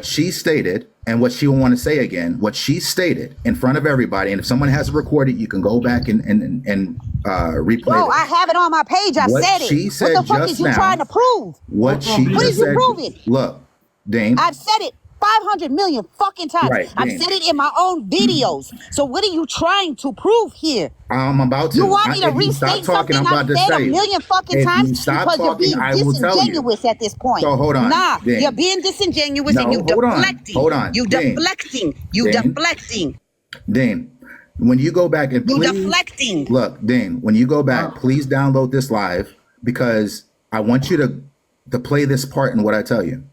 she stated and what she will want to say again, what she stated in front of everybody. And if someone has it recorded, you can go back and replay Bro, it. I have it on my page. I said it. She said what the fuck just is you now, trying to prove? What she What just is you said. proving? Look, Dane. I've said it 500 million fucking times. Right, I've said it in my own videos. So what are you trying to prove here? I'm about to. You want me to If you stop restate talking, something I'm about I've to said say a million fucking if times? you stop Because you're talking, being I will tell you. disingenuous at this point. So hold on. Nah, Dane. you're being disingenuous No, and you hold on. deflecting. Hold on. You Dane. deflecting. You Dane. deflecting. Dane, when you go back and You please, deflecting. look, Dane, when you go back, please download this live because I want you to play this part in what I tell you.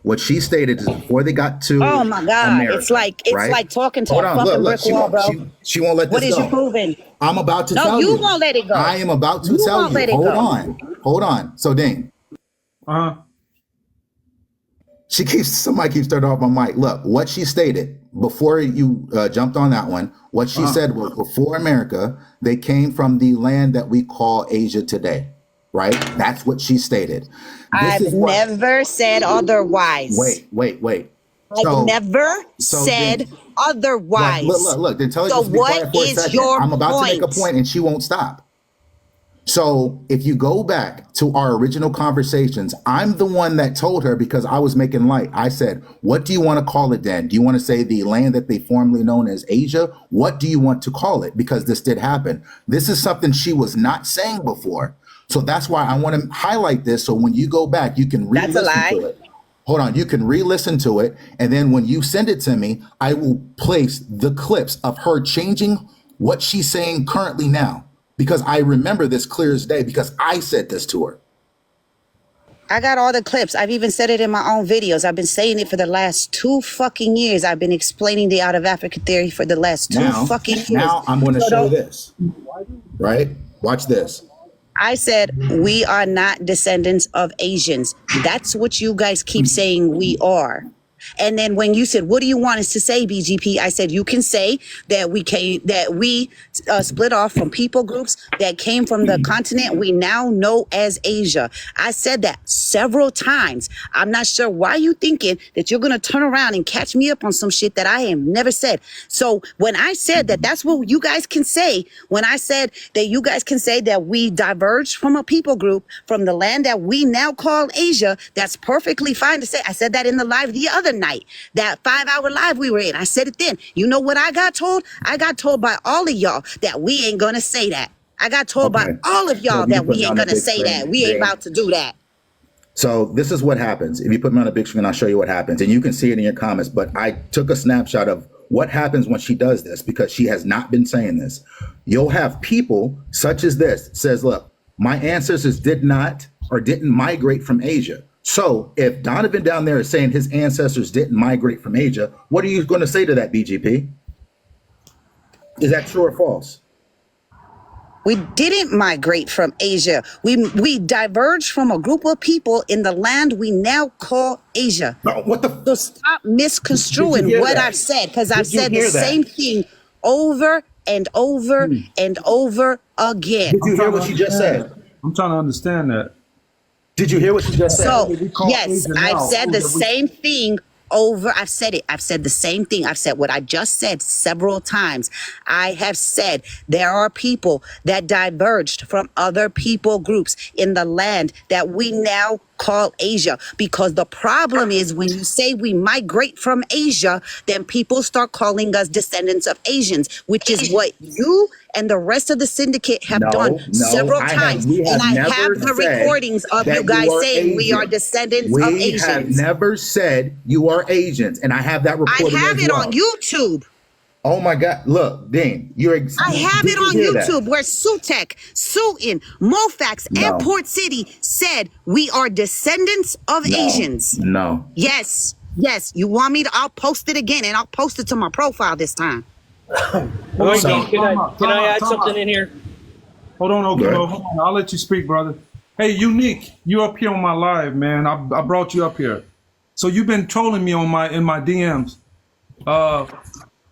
What she stated is before they got to Oh my God. America, it's like talking to Hold a on, fucking look, brick wall, bro. she won't let What this is go. you proving? I'm about to No, tell you. you won't let it go. I am about to You tell won't you. let it Hold go. on. Hold on. So Dane. Uh-huh. Somebody keeps turning off my mic. Look, what she stated before you jumped on that one, what she said was before America, they came from the land that we call Asia today, right? That's what she stated. I've never said otherwise. Wait. I've never said otherwise. Look. Then tell her So just be quiet what for a is second. your I'm about point? to make a point and she won't stop. So if you go back to our original conversations, I'm the one that told her because I was making light. I said, what do you want to call it then? Do you want to say the land that they formerly known as Asia? What do you want to call it? Because this did happen. This is something she was not saying before. So that's why I want to highlight this. So when you go back, you can re-listen to it. Hold on, you can re-listen to it. And then when you send it to me, I will place the clips of her changing what she's saying currently now. Because I remember this clear as day because I said this to her. I got all the clips. I've even said it in my own videos. I've been saying it for the last 2 fucking years. I've been explaining the out of Africa theory for the last 2 fucking years. Now I'm going to show this, right? Watch this. I said, we are not descendants of Asians. That's what you guys keep saying we are. And then when you said, what do you want us to say, BGP? I said, you can say that we split off from people groups that came from the continent we now know as Asia. I said that several times. I'm not sure why you thinking that you're going to turn around and catch me up on some shit that I have never said. So when I said that that's what you guys can say, when I said that you guys can say that we diverged from a people group from the land that we now call Asia, that's perfectly fine to say. I said that in the live the other night, that 5-hour live we were in. I said it then. You know what I got told? I got told by all of y'all that we ain't gonna say that. I got told by all of y'all that we ain't gonna say that. We ain't about to do that. So this is what happens. If you put me on a big screen, I'll show you what happens. And you can see it in your comments, but I took a snapshot of what happens when she does this because she has not been saying this. You'll have people such as this says, look, my ancestors did not or didn't migrate from Asia. So if Donovan down there is saying his ancestors didn't migrate from Asia, what are you going to say to that, BGP? Is that true or false? We didn't migrate from Asia. We diverged from a group of people in the land we now call Asia. No, what the? So stop misconstruing what I've said, because I've said the same thing over and over and over again. Did you hear what she just said? I'm trying to understand that. Did you hear what she just said? So, yes, I've said the same thing over. I've said it. I've said the same thing. I've said what I just said several times. I have said there are people that diverged from other people groups in the land that we now call Asia, because the problem is when you say we migrate from Asia, then people start calling us descendants of Asians, which is what you and the rest of the syndicate have done several times. And I have the recordings of you guys saying we are descendants of Asians. We have never said you are Asians, and I have that recording. I have it on YouTube. Oh my God! Look, Dean, I have it on YouTube where Sutek, Sutin, Mofax, and Port City said we are descendants of Asians. No. Yes. You want me to? I'll post it again, and I'll post it to my profile this time. Can I add something in here? Hold on, okay, hold on. I'll let you speak, brother. Hey, Unique, you up here on my live, man. I brought you up here. So you've been trolling me in my DMs.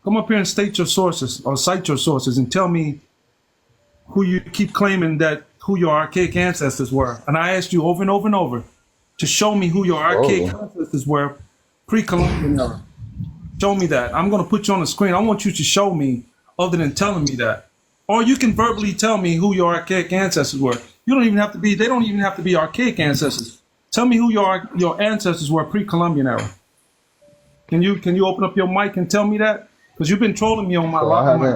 Come up here and state your sources or cite your sources and tell me who you keep claiming that who your archaic ancestors were. And I asked you over and over and over to show me who your archaic ancestors were pre-Columbian era. Show me that. I'm going to put you on the screen. I want you to show me, other than telling me that. Or you can verbally tell me who your archaic ancestors were. You don't even have to be, they don't even have to be archaic ancestors. Tell me who your ancestors were pre-Columbian era. Can you open up your mic and tell me that? Because you've been trolling me on my live. I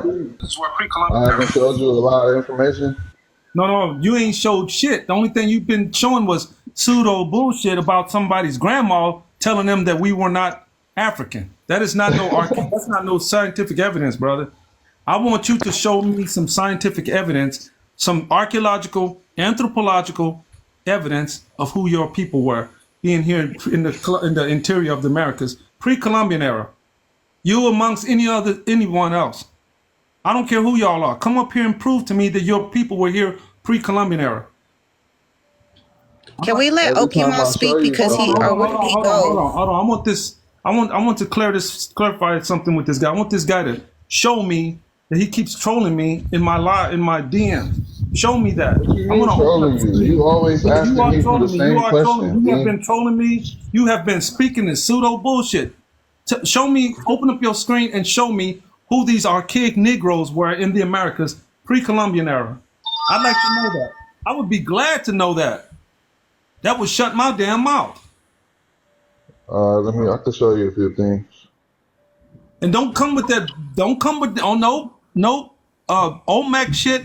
haven't showed you a lot of information. No, you ain't showed shit. The only thing you've been showing was pseudo bullshit about somebody's grandma telling them that we were not African. That is not that's not no scientific evidence, brother. I want you to show me some scientific evidence, some archaeological, anthropological evidence of who your people were being here in the interior of the Americas, pre-Columbian era. You amongst anyone else. I don't care who y'all are. Come up here and prove to me that your people were here pre-Columbian era. Can we let Okimo speak because he or where did he go? Hold on. I want this. I want to clarify something with this guy. I want this guy to show me that he keeps trolling me in my DM. Show me that. I'm trolling you. You always asking me for the same question. You have been trolling me. You have been speaking this pseudo bullshit. Show me. Open up your screen and show me who these archaic Negroes were in the Americas pre-Columbian era. I'd like to know that. I would be glad to know that. That would shut my damn mouth. I can show you a few things. And don't come with that. Don't come with Olmec shit,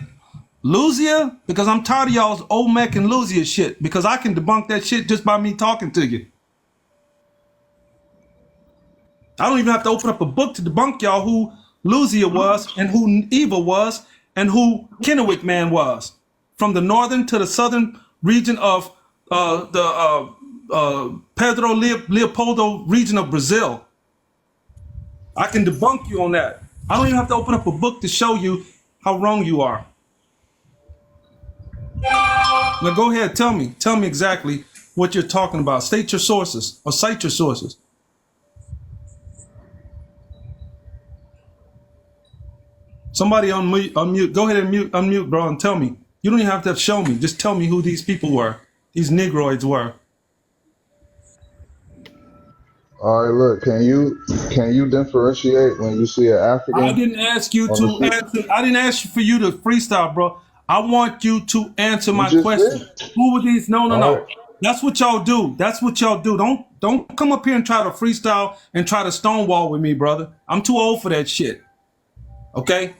Luzia, because I'm tired of y'all's Olmec and Luzia shit. Because I can debunk that shit just by me talking to you. I don't even have to open up a book to debunk y'all who Luzia was and who Eva was and who Kennewick man was, from the northern to the southern region of Pedro Leopoldo region of Brazil. I can debunk you on that. I don't even have to open up a book to show you how wrong you are. Now go ahead, tell me exactly what you're talking about. State your sources or cite your sources. Somebody unmute. Go ahead and unmute, bro, and tell me. You don't even have to show me. Just tell me who these people were. These Negroids were. All right, look. Can you differentiate when you see an African? I didn't ask you to answer. I didn't ask you for you to freestyle, bro. I want you to answer my question. Who were these? No. Right. That's what y'all do. Don't come up here and try to freestyle and try to stonewall with me, brother. I'm too old for that shit. Okay?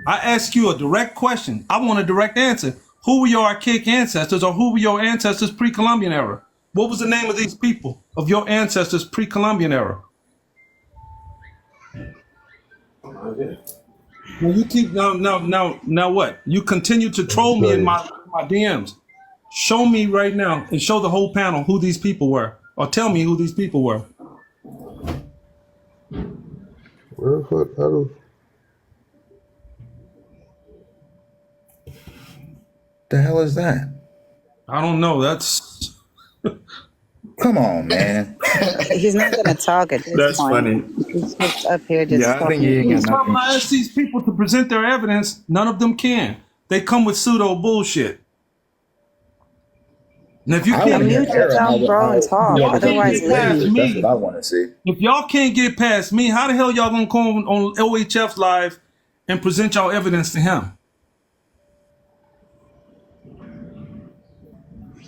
I ask you a direct question. I want a direct answer. Who were your archaic ancestors, or who were your ancestors pre-Columbian era? What was the name of these people, of your ancestors pre-Columbian era? Now you keep now what? You continue to troll me in my DMs. Show me right now and show the whole panel who these people were, or tell me who these people were. Where the fuck? The hell is that? I don't know. That's come on, man. He's not gonna talk at this That's point. funny. He's just up here just Yeah, I think he ain't got when nothing. I ask these people to present their evidence, none of them can. They come with pseudo bullshit. And if you can't mute yourself, bro, and talk. Otherwise, past leave. That's what I want to see. If y'all can't get past me, how the hell y'all gonna come on OHF's live and present y'all evidence to him?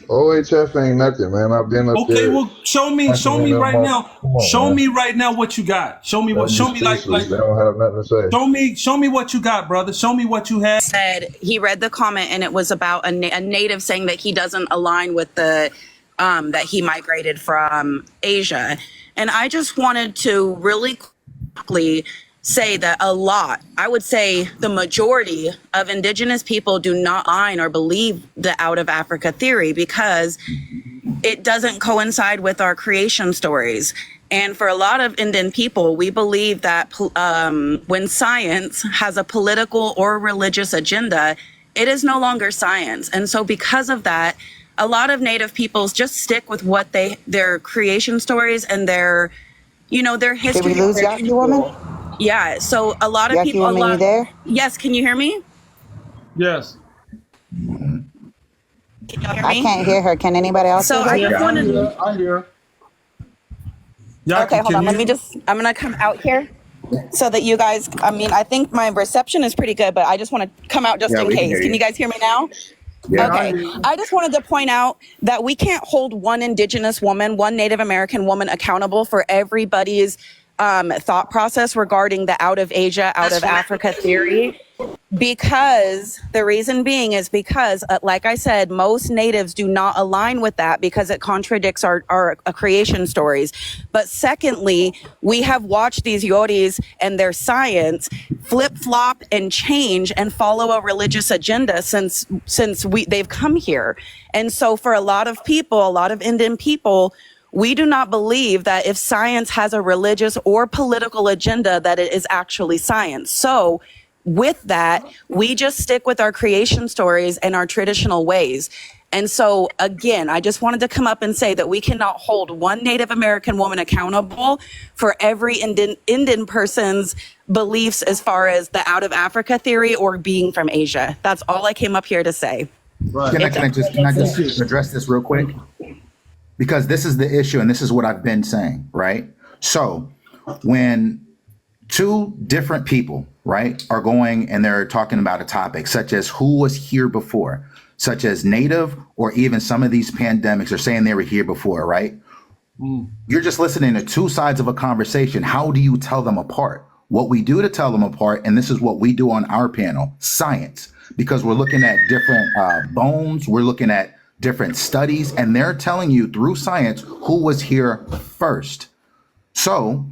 OHF ain't nothing, man. I've been up there. Okay, well, show me right now. Show me right now what you got. Show me like they don't have nothing to say. Show me what you got, brother. Show me what you had. Said he read the comment and it was about a native saying that he doesn't align with the that he migrated from Asia. And I just wanted to really quickly say that I would say the majority of indigenous people do not align or believe the out of Africa theory because it doesn't coincide with our creation stories. And for a lot of Indian people, we believe that when science has a political or religious agenda, it is no longer science. And so because of that, a lot of Native peoples just stick with what their creation stories and their history. Did we lose Yaki woman? Yeah, so a lot of Yaki people. woman, you there? Yes, can you hear me? Yes. Can y'all hear me? I can't hear her. Can anybody else So hear her? I just wanted. I hear. Yaki, Okay, hold can on. you? I'm going to come out here so that you guys, I mean, I think my reception is pretty good, but I just want to come out just Yeah, in we can case. hear Can you. you guys hear me now? Yeah. Yeah, I Okay. hear you. I just wanted to point out that we can't hold one Indigenous woman, one Native American woman accountable for everybody's thought process regarding the out of Asia, out of Africa theory. Because the reason being is because, like I said, most natives do not align with that because it contradicts our creation stories. But secondly, we have watched these Yoris and their science flip flop and change and follow a religious agenda since they've come here. And so for a lot of people, a lot of Indian people, we do not believe that if science has a religious or political agenda, that it is actually science. So with that, we just stick with our creation stories and our traditional ways. And so, again, I just wanted to come up and say that we cannot hold one Native American woman accountable for every Indian person's beliefs as far as the out of Africa theory or being from Asia. That's all I came up here to say. Right. Can I just address this real quick? Because this is the issue, and this is what I've been saying, right? So when two different people, right, are going and they're talking about a topic such as who was here before, such as native, or even some of these pandemics are saying they were here before, right? You're just listening to two sides of a conversation. How do you tell them apart? What we do to tell them apart, and this is what we do on our panel, science, because we're looking at different bones, we're looking at different studies, and they're telling you through science who was here first. So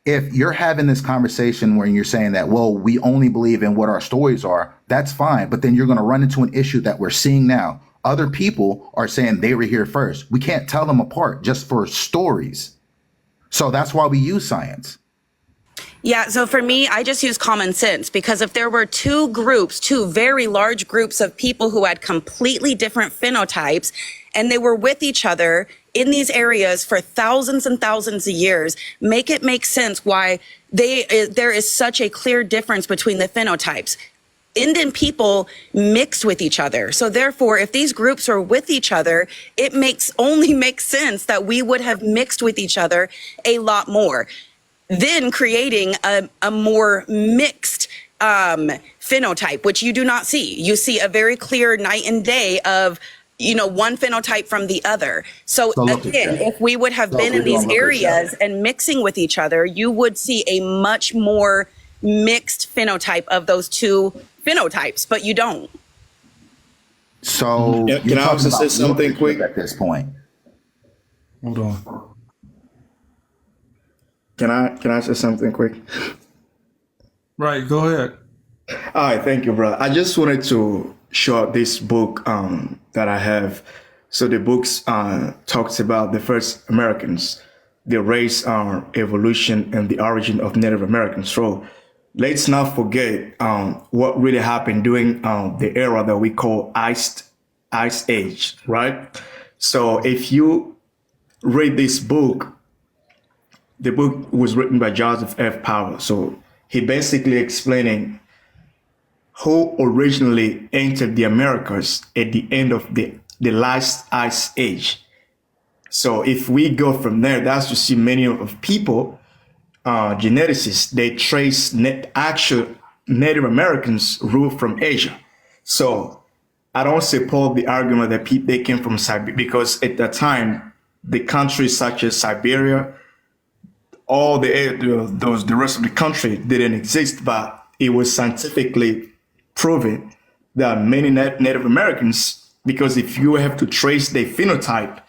if you're having this conversation where you're saying that, well, we only believe in what our stories are, that's fine. But then you're going to run into an issue that we're seeing now. Other people are saying they were here first. We can't tell them apart just for stories. So that's why we use science. Yeah, so for me, I just use common sense because if there were two groups, two very large groups of people who had completely different phenotypes and they were with each other in these areas for thousands and thousands of years, make it make sense why there is such a clear difference between the phenotypes. Indian people mixed with each other. So therefore, if these groups are with each other, it only makes sense that we would have mixed with each other a lot more, then creating a more mixed phenotype, which you do not see. You see a very clear night and day of, one phenotype from the other. So again, if we would have been in these areas and mixing with each other, you would see a much more mixed phenotype of those two phenotypes, but you don't. So Yeah, can I also say something quick? At this point? Hold on. Can I say something quick? Right, go ahead. All right, thank you, bro. I just wanted to show up this book that I have. So the book talks about the first Americans, the race, evolution, and the origin of Native Americans. So let's not forget what really happened during the era that we call Ice Age, right? So if you read this book, the book was written by Joseph F. Powell. So he basically explaining who originally entered the Americas at the end of the last ice age. So if we go from there, that's to see many of people, geneticists, they trace actual Native Americans ruled from Asia. So I don't support the argument that they came from Siberia, because at that time, the countries such as Siberia, all the rest of the country didn't exist, but it was scientifically proven that many Native Americans, because if you have to trace their phenotype,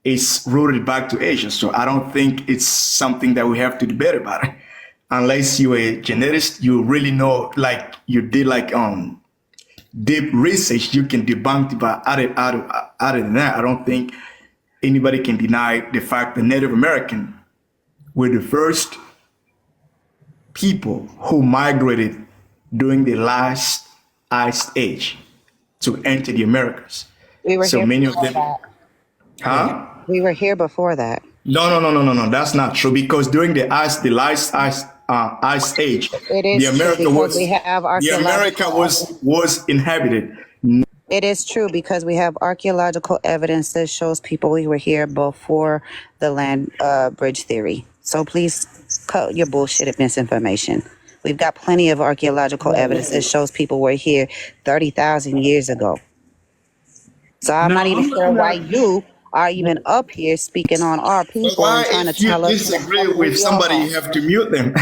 it's rooted back to Asia. So I don't think it's something that we have to debate about it. Unless you're a geneticist, you really know, like you did deep research, you can debunk it. But other than that, I don't think anybody can deny the fact that Native American were the first people who migrated during the last ice age to enter the Americas. We were So here many of before them, that. huh? We were here before that. No. That's not true, because during the last ice age, It is the America true, because was we have the America archaeological was inhabited. It is true because we have archaeological evidence that shows people we were here before the land bridge theory. So please cut your bullshit and misinformation. We've got plenty of archaeological evidence that shows people were here 30,000 years ago. So I'm not even sure why you are even up here speaking on our people and trying to If you tell us. disagree with somebody, you have to mute them.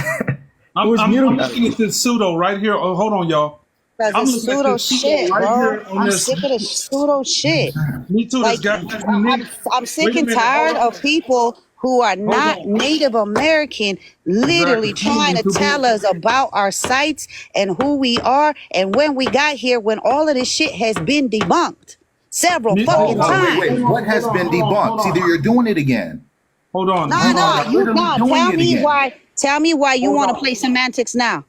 I'm looking at this pseudo right here. Oh, hold on, y'all. I'm Because it's looking at pseudo this pseudo shit, right bro. here on I'm this. sick of this pseudo shit. Me too. Like, This guy is unique. I'm sick Wait a and minute, tired hold on. of people who are not on. Native American literally Exactly. trying to tell us about our sites and who we are and when we got here when all of this shit has been debunked several Me- fucking Oh, times. Wait. What has been debunked? See, you're doing it again. Hold on. Nah, Hold nah, on. you literally nah. doing Tell it me again. why. Tell me why you Hold want to on. play semantics now.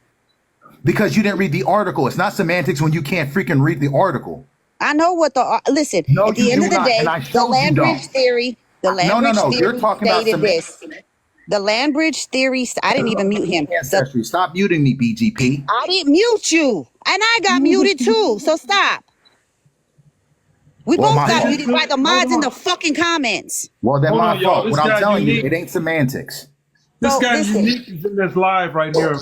Because you didn't read the article. It's not semantics when you can't freaking read the article. I know what the listen. No, at the you end do of the not, day, and I the showed you land bridge don't. theory, the land bridge No. You're theory talking about stated this. The land bridge theory. I didn't even mute him. ancestry. Stop muting me, BGP. I didn't mute you, and I got muted too. So stop. We Well, both got my muted by the mods in the fucking comments. well, then Hold my on, y'all. fault. This What I'm guy telling you, unique. it ain't semantics. This So, guy listen. unique is in this live right here,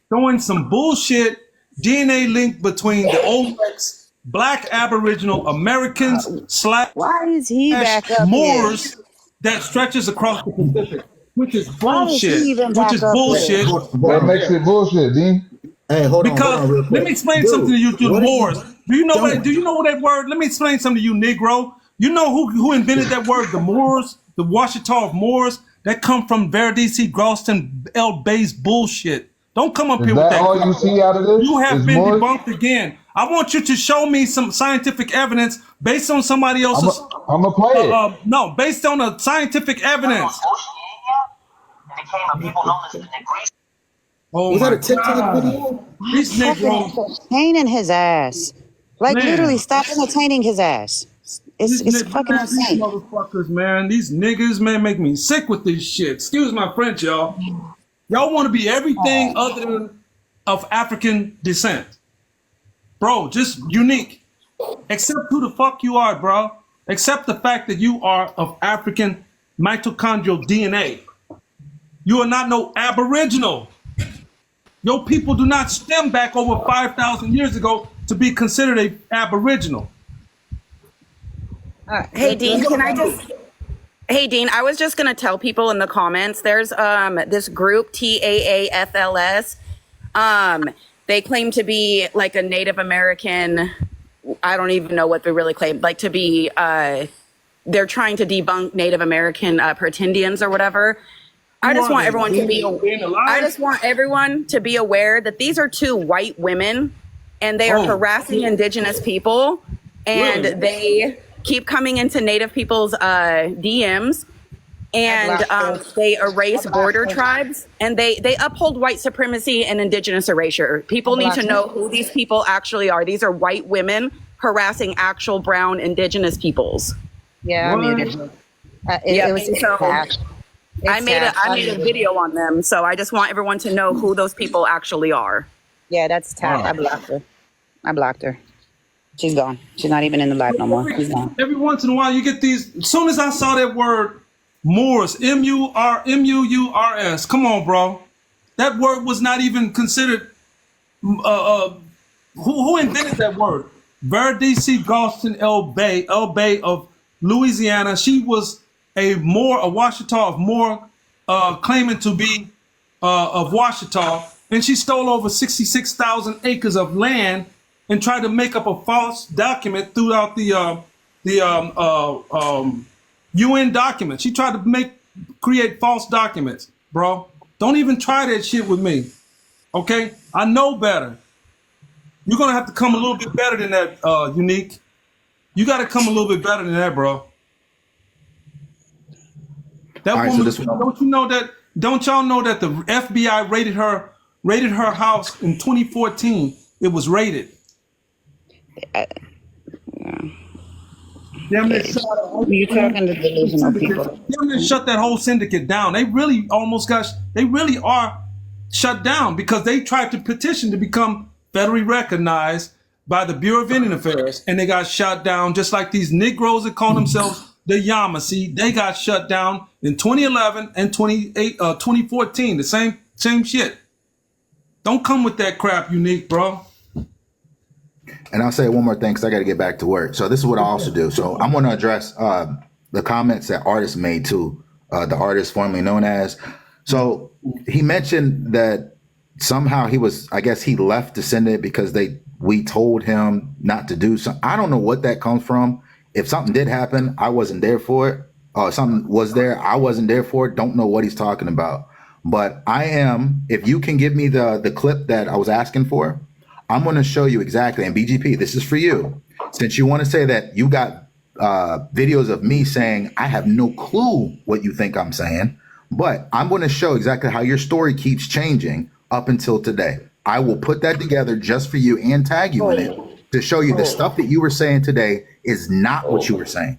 throwing some bullshit DNA link between the Olmecs, Black Aboriginal Americans / Why is he back up here? Moors that stretches across the Pacific, which is Why is he bullshit. even Which back is up here? bullshit. That makes it bullshit, Dean. Hey, hold on Because real quick. let me explain Dude, something to you, what are you Moors. Do you know doing? that? Do you know that word? Let me explain something to you, Negro. You know who invented that word? The Moors, the Washita of Moors. That come from Verdici, Galston, El Bay's bullshit. Don't come up Is here with that that. all you see out of this? You have Is been more? debunked again. I want you to show me some scientific evidence based on somebody else's. I'm gonna play it. No, based on a scientific evidence. Oh Was my that a TikTok God. video? These Stop Negroes, entertaining his ass. Like Man. literally, stop entertaining his ass. It's these fucking these insane. motherfuckers, man. These niggas, man, make me sick with this shit. Excuse my French, y'all. Y'all want to be everything other than of African descent. Bro, just unique. Accept who the fuck you are, bro. Accept the fact that you are of African mitochondrial DNA. You are not no aboriginal. Your people do not stem back over 5,000 years ago to be considered a aboriginal. Hey, Dean, can I just? Hey, Dean, I was just going to tell people in the comments, there's this group, TAAFLS. They claim to be like a Native American. I don't even know what they really claim, like to be, they're trying to debunk Native American pretendians or whatever. I just want everyone to be, I just want everyone to be aware that these are two white women and they are harassing indigenous people and they keep coming into Native people's DMs and they erase border tribes and they uphold white supremacy and indigenous erasure. People need to know who these people actually are. These are white women harassing actual brown indigenous peoples. Yeah, I muted her. Yeah, It was so sad. I made a video on them, so I just want everyone to know who those people actually are. Yeah, that's Tat. I blocked her. She's gone. She's not even in the live no more. She's gone. Every once in a while, you get these. As soon as I saw that word, Moors, Muurs. Come on, bro. That word was not even considered. Who invented that word? Verdici Galston El Bay of Louisiana. She was a Washita of Moor, claiming to be of Washita, and she stole over 66,000 acres of land and tried to make up a false document throughout the UN document. She tried to create false documents, bro. Don't even try that shit with me, okay? I know better. You're gonna have to come a little bit better than that, Unique. You got to come a little bit better than that, bro. That right, woman, so don't you know that? Don't y'all know that the FBI raided her house in 2014? It was raided. Damn near shut You're talking to delusional people. Damn near shut that whole syndicate down. They really really are shut down because they tried to petition to become federally recognized by the Bureau of Indian Affairs, and they got shot down just like these Negroes that call themselves the Yamasee. They got shut down in 2011 and 2014. The same shit. Don't come with that crap, Unique, bro. And I'll say one more thing because I got to get back to work. So this is what I also do. So I'm going to address the comments that artist made to the artist formerly known as. So he mentioned that somehow I guess he left the Syndicate because we told him not to do something. I don't know what that comes from. If something did happen, I wasn't there for it. Something was there, I wasn't there for it. Don't know what he's talking about. But I am, if you can give me the clip that I was asking for, I'm going to show you exactly. And BGP, this is for you. Since you want to say that you got videos of me saying, I have no clue what you think I'm saying, but I'm going to show exactly how your story keeps changing up until today. I will put that together just for you and tag you in it to show you the stuff that you were saying today is not what you were saying.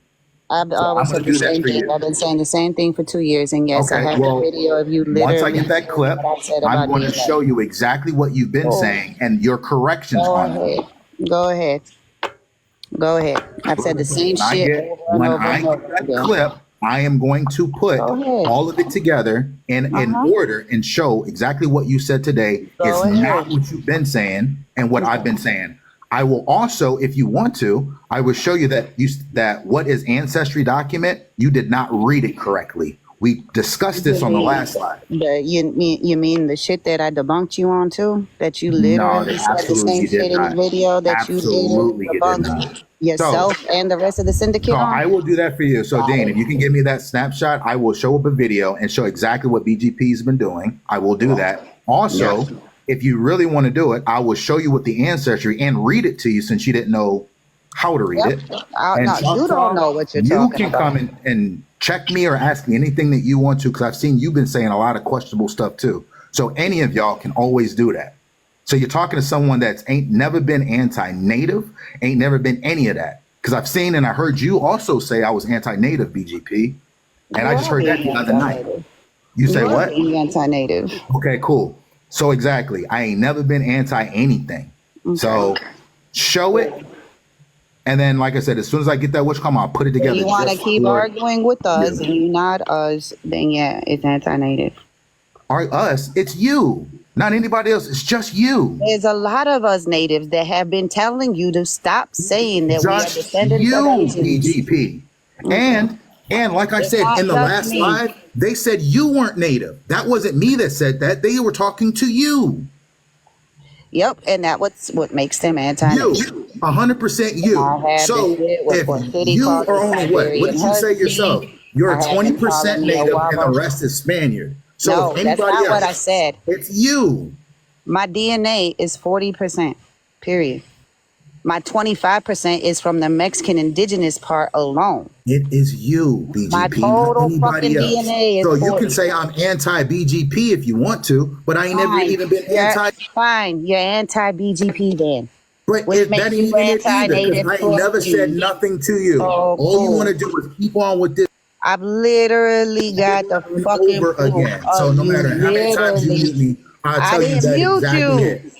I've always said the same thing. I've been saying the same thing for 2 years. And yes, I have a video of you literally. Once I get that clip, I'm going to show you exactly what you've been saying and your corrections on it. Go ahead. I've said the same shit. When I get that clip, I am going to put all of it together in order and show exactly what you said today is not what you've been saying and what I've been saying. I will also, if you want to, I will show you that what is ancestry document, you did not read it correctly. We discussed this on the last slide. You mean the shit that I debunked you on too? That you literally said the same shit in the video that you did debunked yourself and the rest of the syndicate So on? I will do that for you. So Dane, if you can give me that snapshot, I will show up a video and show exactly what BGP's been doing. I will do that. Also, if you really want to do it, I will show you what the ancestry and read it to you since you didn't know how to read it. You don't know what you're talking about. You can come and check me or ask me anything that you want to, because I've seen you've been saying a lot of questionable stuff too. So any of y'all can always do that. So you're talking to someone that's ain't never been anti-native, ain't never been any of that. Because I've seen and I heard you also say I was anti-native, BGP. And I just heard that the other night. You say what? Anti-native. Okay, cool. So exactly. I ain't never been anti-anything. Okay. So show it. And then, like I said, as soon as I get that I'll put it together. If you want to keep arguing with us and you're not us, then yeah, it's anti-native. Us? It's you. Not anybody else. It's just you. There's a lot of us natives that have been telling you to stop saying that we are descendants of Asians. BGP. And like I said in the last live, they said you weren't native. That wasn't me that said that. They were talking to you. Yep, and that's what makes them anti-native. You, 100% you. So if you are only what did you say yourself? You're 20% native and the rest is Spaniard. So no, if anybody that's not else, what I said. It's you. My DNA is 40%, period. My 25% is from the Mexican indigenous part alone. It is you, BGP. My total fucking else. DNA is So 40. you can say I'm anti-BGP if you want to, but I ain't never even been anti. Fine, you're anti-BGP then. But that ain't even it either, because I ain't never said nothing to you. All you want to do is keep on with this. I've literally got the fucking over again. So no matter how many times you mute me, I'll tell you that exactly it.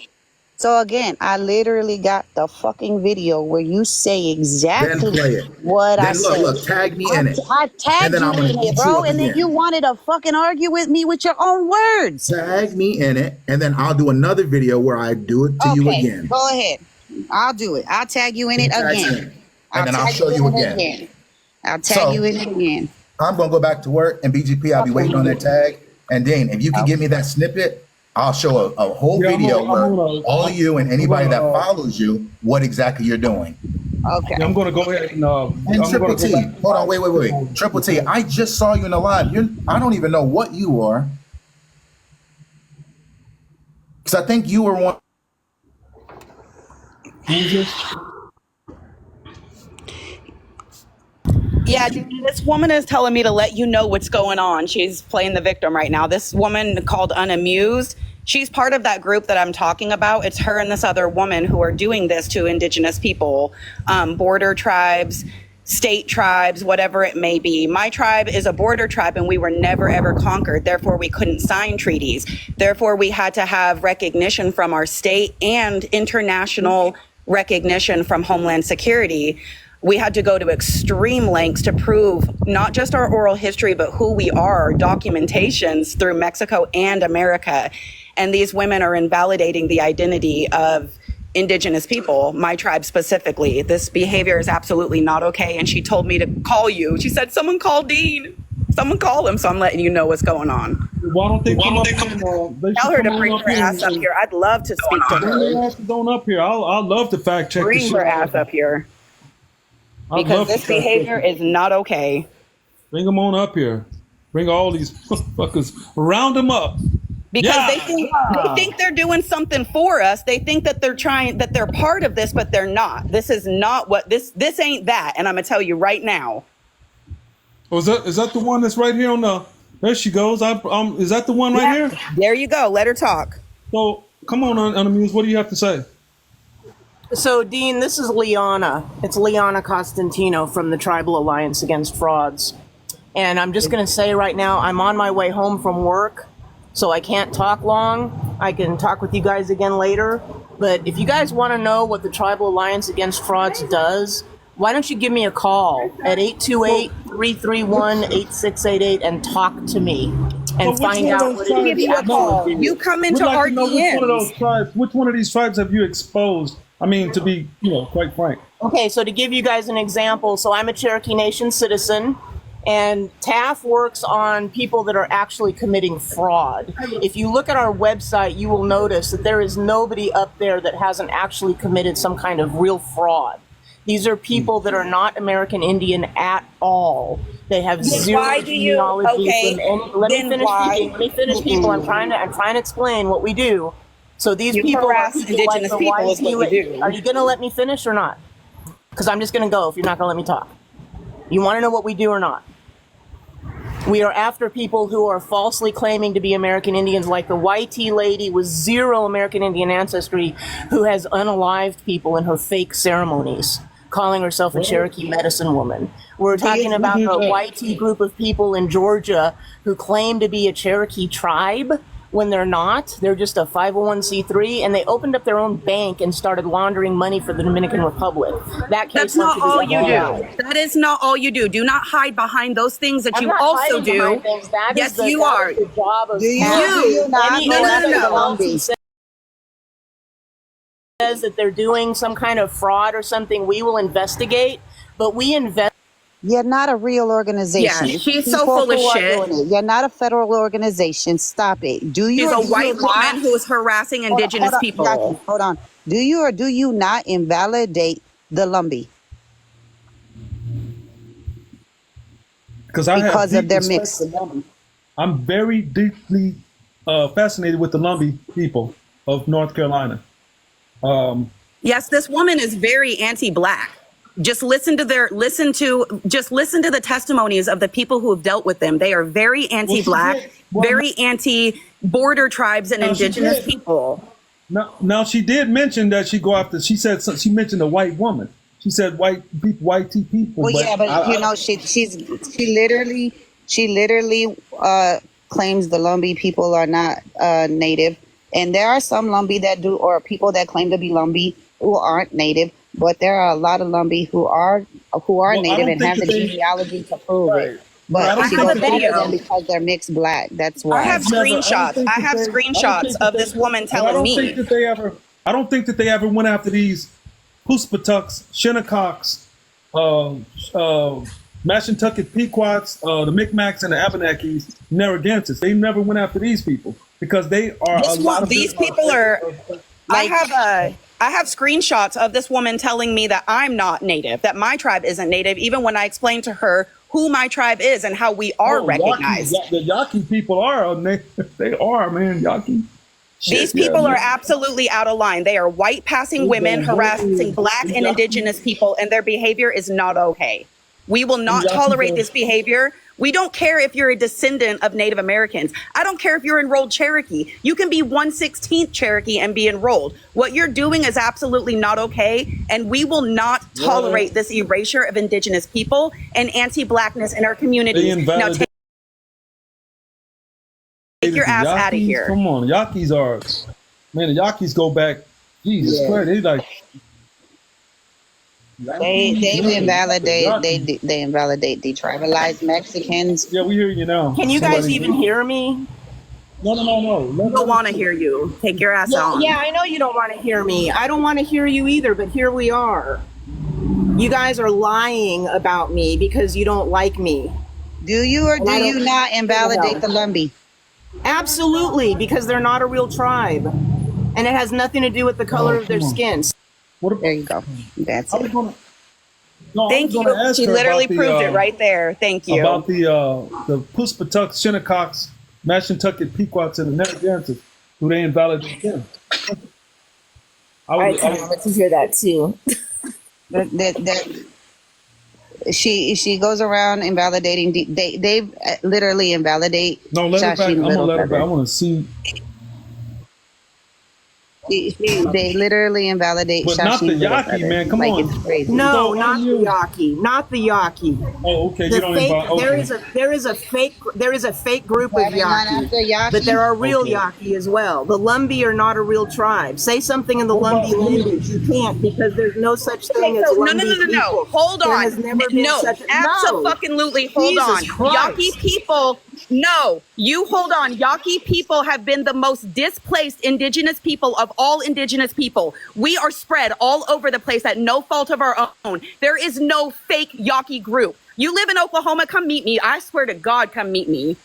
So again, I literally got the fucking video where you say exactly what I said. Look, tag me in it. I tagged you in it, bro, and then you wanted to fucking argue with me with your own words. Tag me in it, and then I'll do another video where I do it to you again. Go ahead. I'll do it. I'll tag you in it again. And then I'll show you again. I'll tag you in it again. I'm going to go back to work, and BGP, I'll be waiting on that tag. And Dane, if you can give me that snippet, I'll show a whole video where all of you and anybody that follows you, what exactly you're doing. Okay. I'm going to go ahead and Triple T, hold on, wait. Triple T, I just saw you in the live. I don't even know what you are. Because I think you were one. Yeah, this woman is telling me to let you know what's going on. She's playing the victim right now. This woman called Unamused, she's part of that group that I'm talking about. It's her and this other woman who are doing this to indigenous people, border tribes, state tribes, whatever it may be. My tribe is a border tribe and we were never ever conquered. Therefore, we couldn't sign treaties. Therefore, we had to have recognition from our state and international recognition from Homeland Security, we had to go to extreme lengths to prove not just our oral history, but who we are, documentations through Mexico and America. And these women are invalidating the identity of Indigenous people, my tribe specifically. This behavior is absolutely not okay. And she told me to call you. She said, someone call Dean. Someone call him. So I'm letting you know what's going on. Why don't they come up here? Tell her to bring her ass up here. I'd love to speak to Bring their her. asses on up here. I'll love to fact check. Bring her ass up here. Because this behavior is not okay. Bring them on up here. Bring all these motherfuckers. Round them up. Because they think they're doing something for us. They think that they're part of this, but they're not. This is not what this ain't that. And I'm gonna tell you right now. Oh, is that the one that's right here on the? There she goes. Is that the one right here? There you go. Let her talk. So come on, Unamuse. What do you have to say? So, Dean, this is Liana. It's Liana Costantino from the Tribal Alliance Against Frauds. And I'm just going to say right now, I'm on my way home from work, so I can't talk long. I can talk with you guys again later. But if you guys want to know what the Tribal Alliance Against Frauds does, why don't you give me a call at 828-331-8688 and talk to me and find out what it is. You come into our DMs. Which one of these tribes have you exposed? I mean, to be, quite frank. Okay, so to give you guys an example, so I'm a Cherokee Nation citizen, and TAF works on people that are actually committing fraud. If you look at our website, you will notice that there is nobody up there that hasn't actually committed some kind of real fraud. These are people that are not American Indian at all. They have zero genealogy. Let me finish speaking. Let me finish, people. I'm trying to explain what we do. So these people are Indigenous like people is what you do. Are you going to let me finish or not? Because I'm just going to go if you're not going to let me talk. You want to know what we do or not? We are after people who are falsely claiming to be American Indians, like the YT lady with zero American Indian ancestry who has unalived people in her fake ceremonies, calling herself a Cherokee medicine woman. We're talking about a YT group of people in Georgia who claim to be a Cherokee tribe when they're not. They're just a 501c3, and they opened up their own bank and started laundering money for the Dominican Republic. That's not all you do. That is not all you do. Do not hide behind those things that you also do. Yes, you are. Do you not go after the Lumbee? Says that they're doing some kind of fraud or something, we will investigate, but we invest. You're not a real organization. Yeah, she's so full of shit. You're not a federal organization. Stop it. Do you? She's a white woman who is harassing Indigenous people. Jackie, hold on. Do you or do you not invalidate the Lumbee? Because of their mix. I'm very deeply fascinated with the Lumbee people of North Carolina. Yes, this woman is very anti-Black. Just listen to the testimonies of the people who have dealt with them. They are very anti-Black, very anti-border tribes and Indigenous people. Now she did mention that she mentioned a white woman. She said white people. Well, yeah, but she literally claims the Lumbee people are not native, and there are some Lumbee that do, or people that claim to be Lumbee who aren't native. But there are a lot of Lumbee who are native and have the genealogy to prove it. But she goes after them because they're mixed Black. That's why. I have screenshots of this woman telling me. I don't think that they ever went after these Hoosapatucks, Shinnecocks, Mashantucket Pequots, the Micmacs, and the Abenakis, Narragansetts. They never went after these people because they are these people are. I have screenshots of this woman telling me that I'm not native, that my tribe isn't native, even when I explained to her who my tribe is and how we are recognized. The Yaqui people are, they are, man, Yaqui. These people are absolutely out of line. They are white passing women, harassing Black and Indigenous people, and their behavior is not okay. We will not tolerate this behavior. We don't care if you're a descendant of Native Americans. I don't care if you're enrolled Cherokee. You can be 1/16th Cherokee and be enrolled. What you're doing is absolutely not okay. And we will not tolerate this erasure of Indigenous people and anti-Blackness in our communities. Now take your ass out of here. Come on, the Yaquis go back. Jesus Christ, They invalidate detribalized Mexicans. Yeah, we hear you now. Can you guys even hear me? No. I don't want to hear you. Take your ass on. Yeah, I know you don't want to hear me. I don't want to hear you either, but here we are. You guys are lying about me because you don't like me. Do you or do you not invalidate the Lumbee? Absolutely, because they're not a real tribe. And it has nothing to do with the color of their skins. There you go. That's it. Thank you. She literally proved it right there. Thank you. About the Puspatuck, Shinnecox, Mashantucket, Pequots, and the Narragansetts, who they invalidate them. I wanted to hear that too. She goes around invalidating. They literally invalidate. No, let her back. I'm gonna let her back. I want to see. They literally invalidate. But not the Yaqui, man. Come on. It's crazy. No, not the Yaqui. Not the Yaqui. Oh, okay. The You don't fake, okay. there is a fake group of Yaqui, but there are real Yaqui as well. The Lumbee are not a real tribe. Say something in the Lumbee language. You can't, because there's no such thing as Lumbee people. Hold There on. has never been No, such absolutely. Hold Jesus on. Christ. Yaqui people. No, you hold on. Yaqui people have been the most displaced indigenous people of all indigenous people. We are spread all over the place at no fault of our own. There is no fake Yaqui group. You live in Oklahoma, come meet me. I swear to God, come meet me.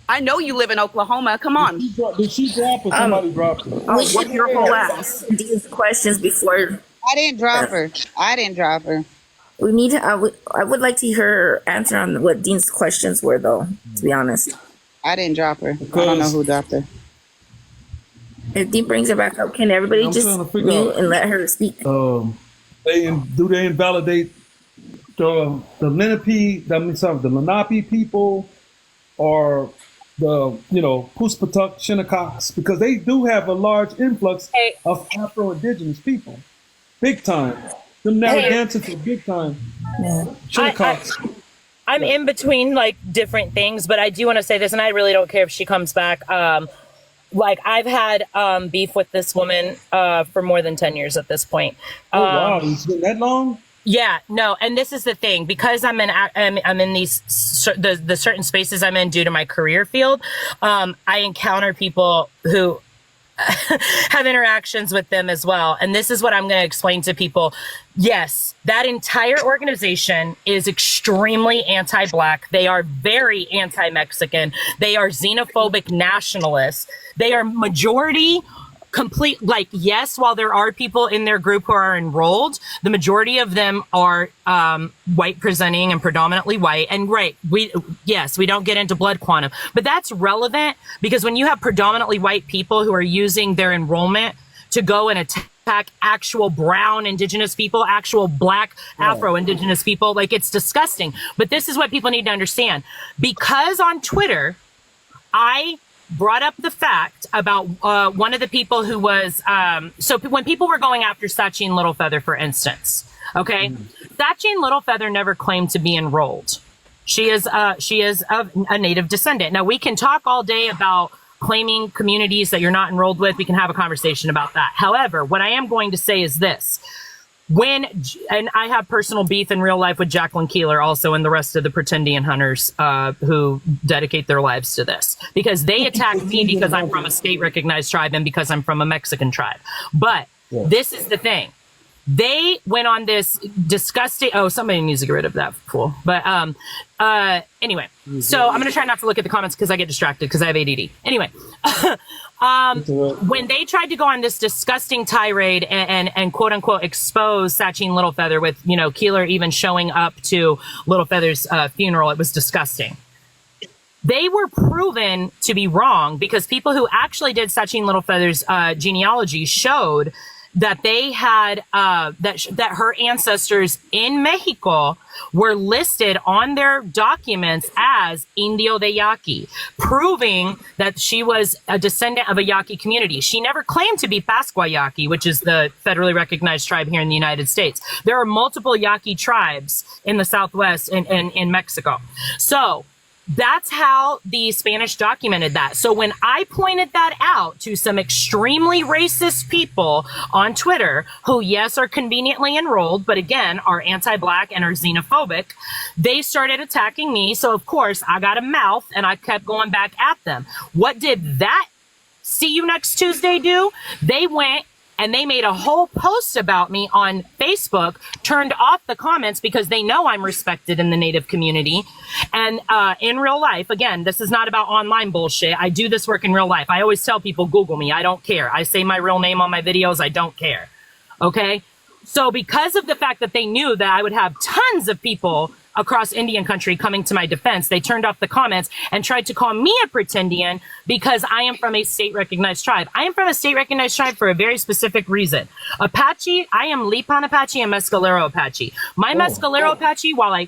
I know you live in Oklahoma. Come on. Did she drop or somebody dropped her? Oh, what's your whole ass? These questions before. I didn't drop her. We need to, I would like to hear her answer on what Dean's questions were, though, to be honest. I didn't drop her. I don't know who dropped her. If Dean brings her back up, can everybody just mute and let her speak? Do they invalidate the Lenape, the Lenape people, or the Puspatuck, Shinnecox, because they do have a large influx of Afro-Indigenous people, big time. Them Narragansetts are big time. Shinnecox. I'm in between like different things, but I do want to say this, and I really don't care if she comes back. Like I've had beef with this woman for more than 10 years at this point. Oh wow, it's been that long? Yeah, no, and this is the thing, because I'm in these the certain spaces I'm in due to my career field. I encounter people who have interactions with them as well. And this is what I'm going to explain to people. Yes, that entire organization is extremely anti-Black. They are very anti-Mexican. They are xenophobic nationalists. They are majority complete, like, yes, while there are people in their group who are enrolled, the majority of them are white presenting and predominantly white. And we don't get into blood quantum, but that's relevant because when you have predominantly white people who are using their enrollment to go and attack actual brown indigenous people, actual Black Afro-Indigenous people, like, it's disgusting. But this is what people need to understand. Because on Twitter, I brought up the fact about one of the people who was so when people were going after Sachin Littlefeather, for instance, okay, Sachin Littlefeather never claimed to be enrolled. She is a native descendant. Now, we can talk all day about claiming communities that you're not enrolled with. We can have a conversation about that. However, what I am going to say is this. And I have personal beef in real life with Jacqueline Keeler also, and the rest of the Pretendian hunters who dedicate their lives to this, because they attacked me because I'm from a state recognized tribe and because I'm from a Mexican tribe. But this is the thing. They went on this disgusting, somebody needs to get rid of that fool. But anyway, so I'm going to try not to look at the comments because I get distracted because I have ADD. Anyway, when they tried to go on this disgusting tirade and quote unquote expose Sachin Littlefeather with, Keeler even showing up to Littlefeather's funeral, it was disgusting. They were proven to be wrong because people who actually did Sachin Littlefeather's genealogy showed that they had that her ancestors in Mexico were listed on their documents as Indio de Yaqui, proving that she was a descendant of a Yaqui community. She never claimed to be Pascua Yaqui, which is the federally recognized tribe here in the United States. There are multiple Yaqui tribes in the Southwest and in Mexico. So That's how the Spanish documented that. So when I pointed that out to some extremely racist people on Twitter, who, yes, are conveniently enrolled, but again, are anti-Black and are xenophobic, they started attacking me. So of course I got a mouth and I kept going back at them. What did that See You Next Tuesday do? They went and they made a whole post about me on Facebook, turned off the comments because they know I'm respected in the Native community. And in real life, again, this is not about online bullshit. I do this work in real life. I always tell people, Google me. I don't care. I say my real name on my videos. I don't care. Okay? So because of the fact that they knew that I would have tons of people across Indian country coming to my defense, they turned off the comments and tried to call me a pretendian because I am from a state recognized tribe. I am from a state recognized tribe for a very specific reason. Apache, I am Lipan Apache and Mescalero Apache. My Mescalero Apache, while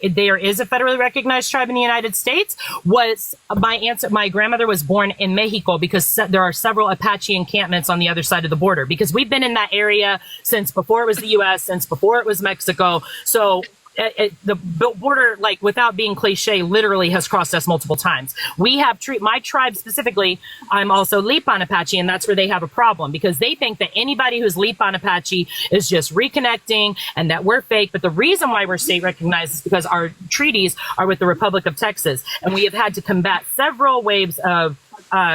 there is a federally recognized tribe in the United States, was my grandmother was born in Mexico because there are several Apache encampments on the other side of the border, because we've been in that area since before it was the US, since before it was Mexico. So the border, like, without being cliche, literally has crossed us multiple times. We have my tribe specifically. I'm also Lipan Apache, and that's where they have a problem, because they think that anybody who's Lipan Apache is just reconnecting and that we're fake. But the reason why we're state recognized is because our treaties are with the Republic of Texas, and we have had to combat several waves of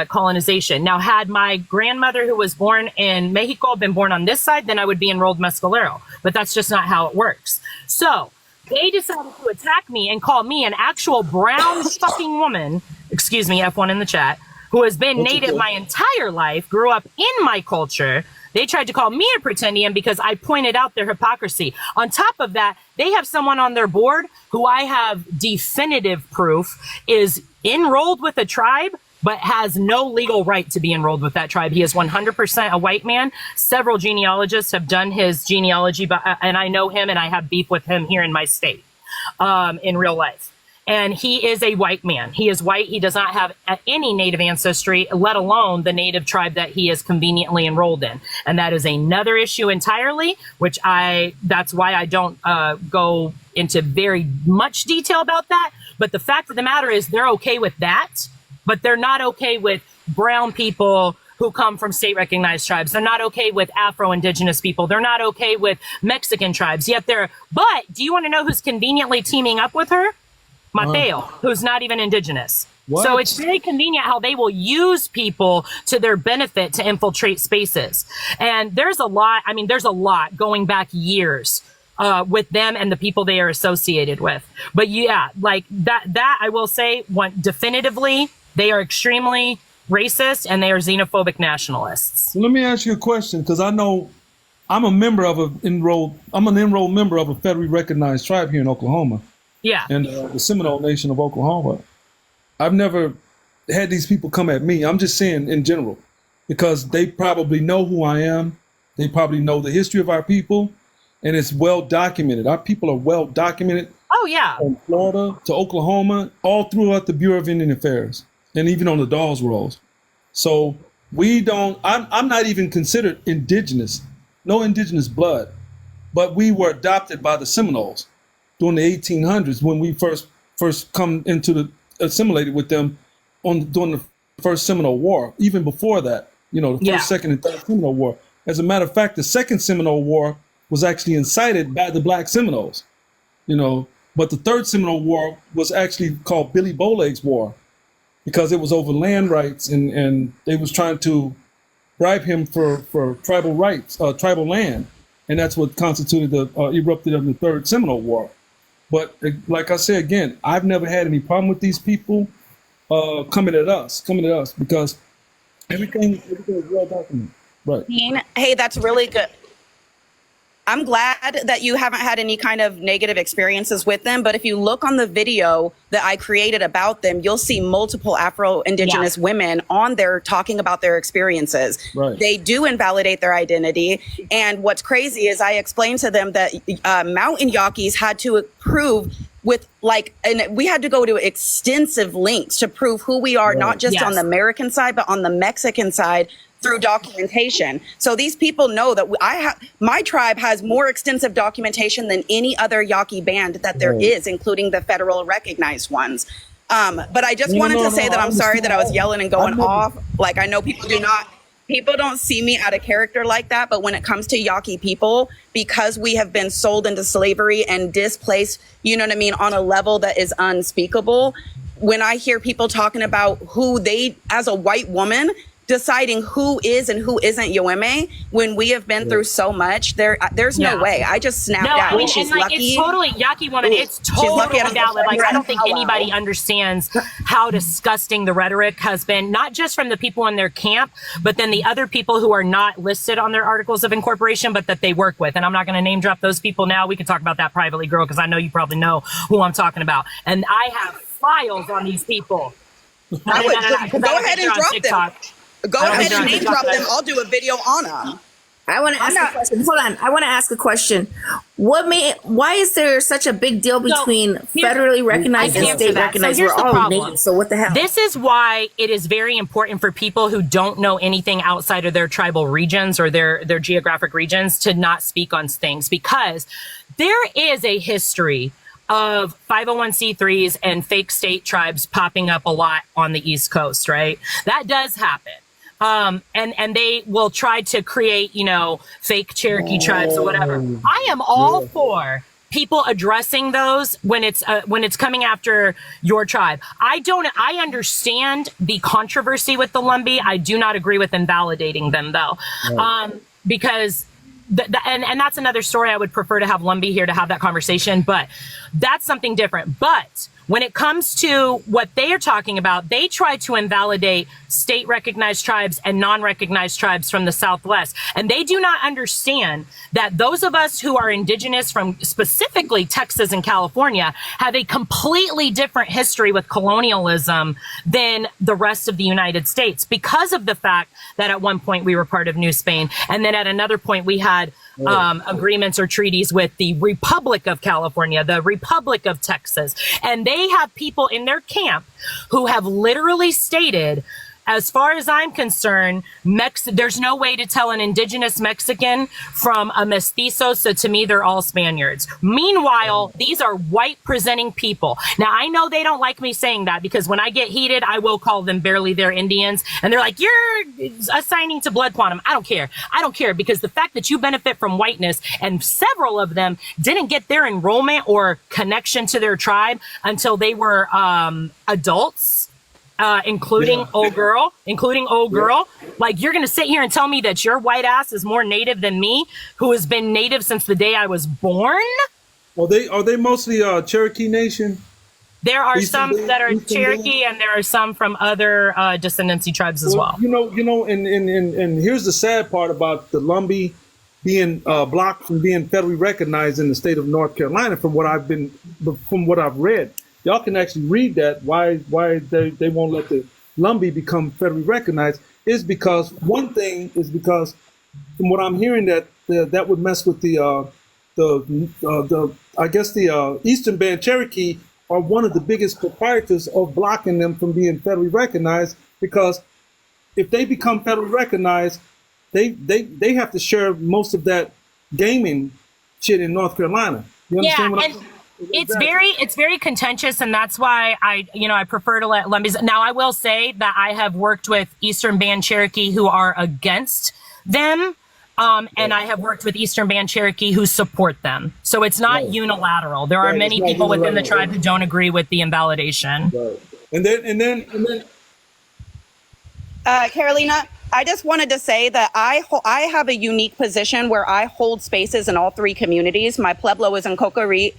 colonization. Now, had my grandmother, who was born in Mexico, been born on this side, then I would be enrolled Mescalero. But that's just not how it works. So they decided to attack me and call me an actual brown fucking woman, excuse me, F1 in the chat, who has been Native my entire life, grew up in my culture. They tried to call me a pretendian because I pointed out their hypocrisy. On top of that, they have someone on their board who I have definitive proof is enrolled with a tribe, but has no legal right to be enrolled with that tribe. He is 100% a white man. Several genealogists have done his genealogy, and I know him, and I have beef with him here in my state, in real life. And he is a white man. He is white. He does not have any Native ancestry, let alone the Native tribe that he is conveniently enrolled in. And that is another issue entirely, which that's why I don't go into very much detail about that. But the fact of the matter is they're okay with that, but they're not okay with brown people who come from state recognized tribes. They're not okay with Afro-Indigenous people. They're not okay with Mexican tribes. Yet but do you want to know who's conveniently teaming up with her? Mateo, who's not even indigenous. What? So it's very convenient how they will use people to their benefit to infiltrate spaces. And there's a lot going back years with them and the people they are associated with. But yeah, like that I will say definitively, they are extremely racist and they are xenophobic nationalists. Let me ask you a question, because I know I'm an enrolled member of a federally recognized tribe here in Oklahoma. Yeah. And the Seminole Nation of Oklahoma. I've never had these people come at me. I'm just saying in general, because they probably know who I am. They probably know the history of our people, and it's well documented. Our people are well documented. Oh, yeah. From Florida to Oklahoma, all throughout the Bureau of Indian Affairs, and even on the Dawes rolls. So I'm not even considered indigenous, no indigenous blood, but we were adopted by the Seminoles during the 1800s when we first come assimilated with them during the first Seminole War. Even before that, the first, second, and third Seminole War. As a matter of fact, the second Seminole War was actually incited by the Black Seminoles, but the third Seminole War was actually called Billy Bowleg's War, because it was over land rights, and they was trying to bribe him for tribal rights, tribal land, and that's what constituted erupted of the third Seminole War. But like I said again, I've never had any problem with these people coming at us because everything is well documented. Right. Hey, that's really good. I'm glad that you haven't had any kind of negative experiences with them. But if you look on the video that I created about them, you'll see multiple Afro-Indigenous women on there talking about their experiences. Right. They do invalidate their identity. And what's crazy is I explained to them that Mountain Yaquis had to prove and we had to go to extensive lengths to prove who we are, not just on the American side, but on the Mexican side, through documentation. So these people know that my tribe has more extensive documentation than any other Yaqui band that there is, including the federal recognized ones. But I just wanted to say that I'm sorry that I was yelling and going off. Like, I know people don't see me out of character like that, but when it comes to Yaqui people, because we have been sold into slavery and displaced, you know what I mean, on a level that is unspeakable, when I hear people talking about who they, as a white woman, deciding who is and who isn't Yoeme, when we have been through so much, there's no way. I just snapped out. I mean, She's and like, lucky. it's totally Yaqui woman. It's totally valid. Like, I don't think anybody understands how disgusting the rhetoric has been, not just from the people in their camp, but then the other people who are not listed on their articles of incorporation, but that they work with. And I'm not going to name drop those people now. We can talk about that privately, girl, because I know you probably know who I'm talking about. And I have files on these people. Go ahead and drop them. Go ahead and name drop them. I'll do a video on them. I want to ask a question. Hold on. I want to ask a question. Why is there such a big deal between federally recognized and state recognized? So we're all natives. So what the hell? This is why it is very important for people who don't know anything outside of their tribal regions or their geographic regions to not speak on things, because there is a history of 501c3s and fake state tribes popping up a lot on the East Coast, right? That does happen. And they will try to create, fake Cherokee tribes or whatever. I am all for people addressing those when it's coming after your tribe. I understand the controversy with the Lumbee. I do not agree with invalidating them though. Because and that's another story. I would prefer to have Lumbee here to have that conversation, but that's something different. But when it comes to what they are talking about, they try to invalidate state recognized tribes and non-recognized tribes from the Southwest. And they do not understand that those of us who are indigenous from specifically Texas and California have a completely different history with colonialism than the rest of the United States, because of the fact that at one point we were part of New Spain. And then at another point we had agreements or treaties with the Republic of California, the Republic of Texas. And they have people in their camp who have literally stated, as far as I'm concerned, there's no way to tell an indigenous Mexican from a mestizo, so to me, they're all Spaniards. Meanwhile, these are white presenting people. Now, I know they don't like me saying that, because when I get heated, I will call them barely their Indians. And they're like, you're assigning to blood quantum. I don't care. I don't care, because the fact that you benefit from whiteness, and several of them didn't get their enrollment or connection to their tribe until they were adults. Including old girl. Like, you're going to sit here and tell me that your white ass is more native than me, who has been native since the day I was born? Are they mostly Cherokee Nation? There are some that are Cherokee, and there are some from other descendancy tribes as well. And here's the sad part about the Lumbee being blocked from being federally recognized in the state of North Carolina. From what I've read. Y'all can actually read that, why they won't let the Lumbee become federally recognized, is because one thing is because, from what I'm hearing, that would mess with the Eastern Band Cherokee are one of the biggest proprietors of blocking them from being federally recognized, because if they become federally recognized, they have to share most of that gaming shit in North Carolina. You understand what I'm saying? It's very contentious, and that's why I prefer to let Lumbees. Now, I will say that I have worked with Eastern Band Cherokee who are against them, and I have worked with Eastern Band Cherokee who support them. So it's not unilateral. There are many people within the tribe who don't agree with the invalidation. Right. And then Carolina, I just wanted to say that I have a unique position where I hold spaces in all three communities. My Pueblo is in Cocorite.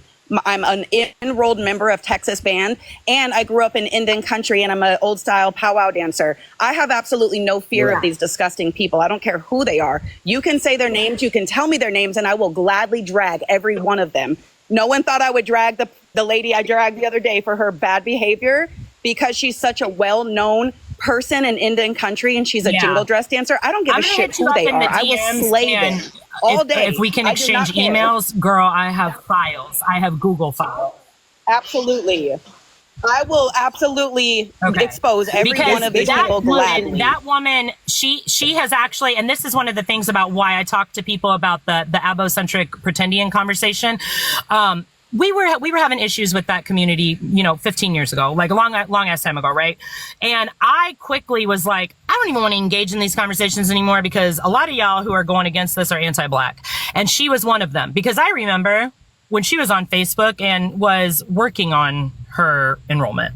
I'm an enrolled member of Texas Band, and I grew up in Indian country, and I'm an old style powwow dancer. I have absolutely no fear of these disgusting people. I don't care who they are. You can say their names, you can tell me their names, and I will gladly drag every one of them. No one thought I would drag the lady I dragged the other day for her bad behavior, because she's such a well-known person in Indian country, and she's a jingle dress dancer. I don't give a shit who they are. I will slay them all day. If we can exchange emails, girl, I have files. I have Google files. Absolutely. I will absolutely expose every one of these people gladly. That woman, she has actually, and this is one of the ththings about why I talk to people about the abocentric pretendian conversation. we were having issues with that community, 15 years ago, like a long ass time ago, right? And I quickly was like, I don't even want to engage in these conversations anymore because a lot of y'all who are going against this are anti-Black. And she was one of them, because I remember when she was on Facebook and was working on her enrollment.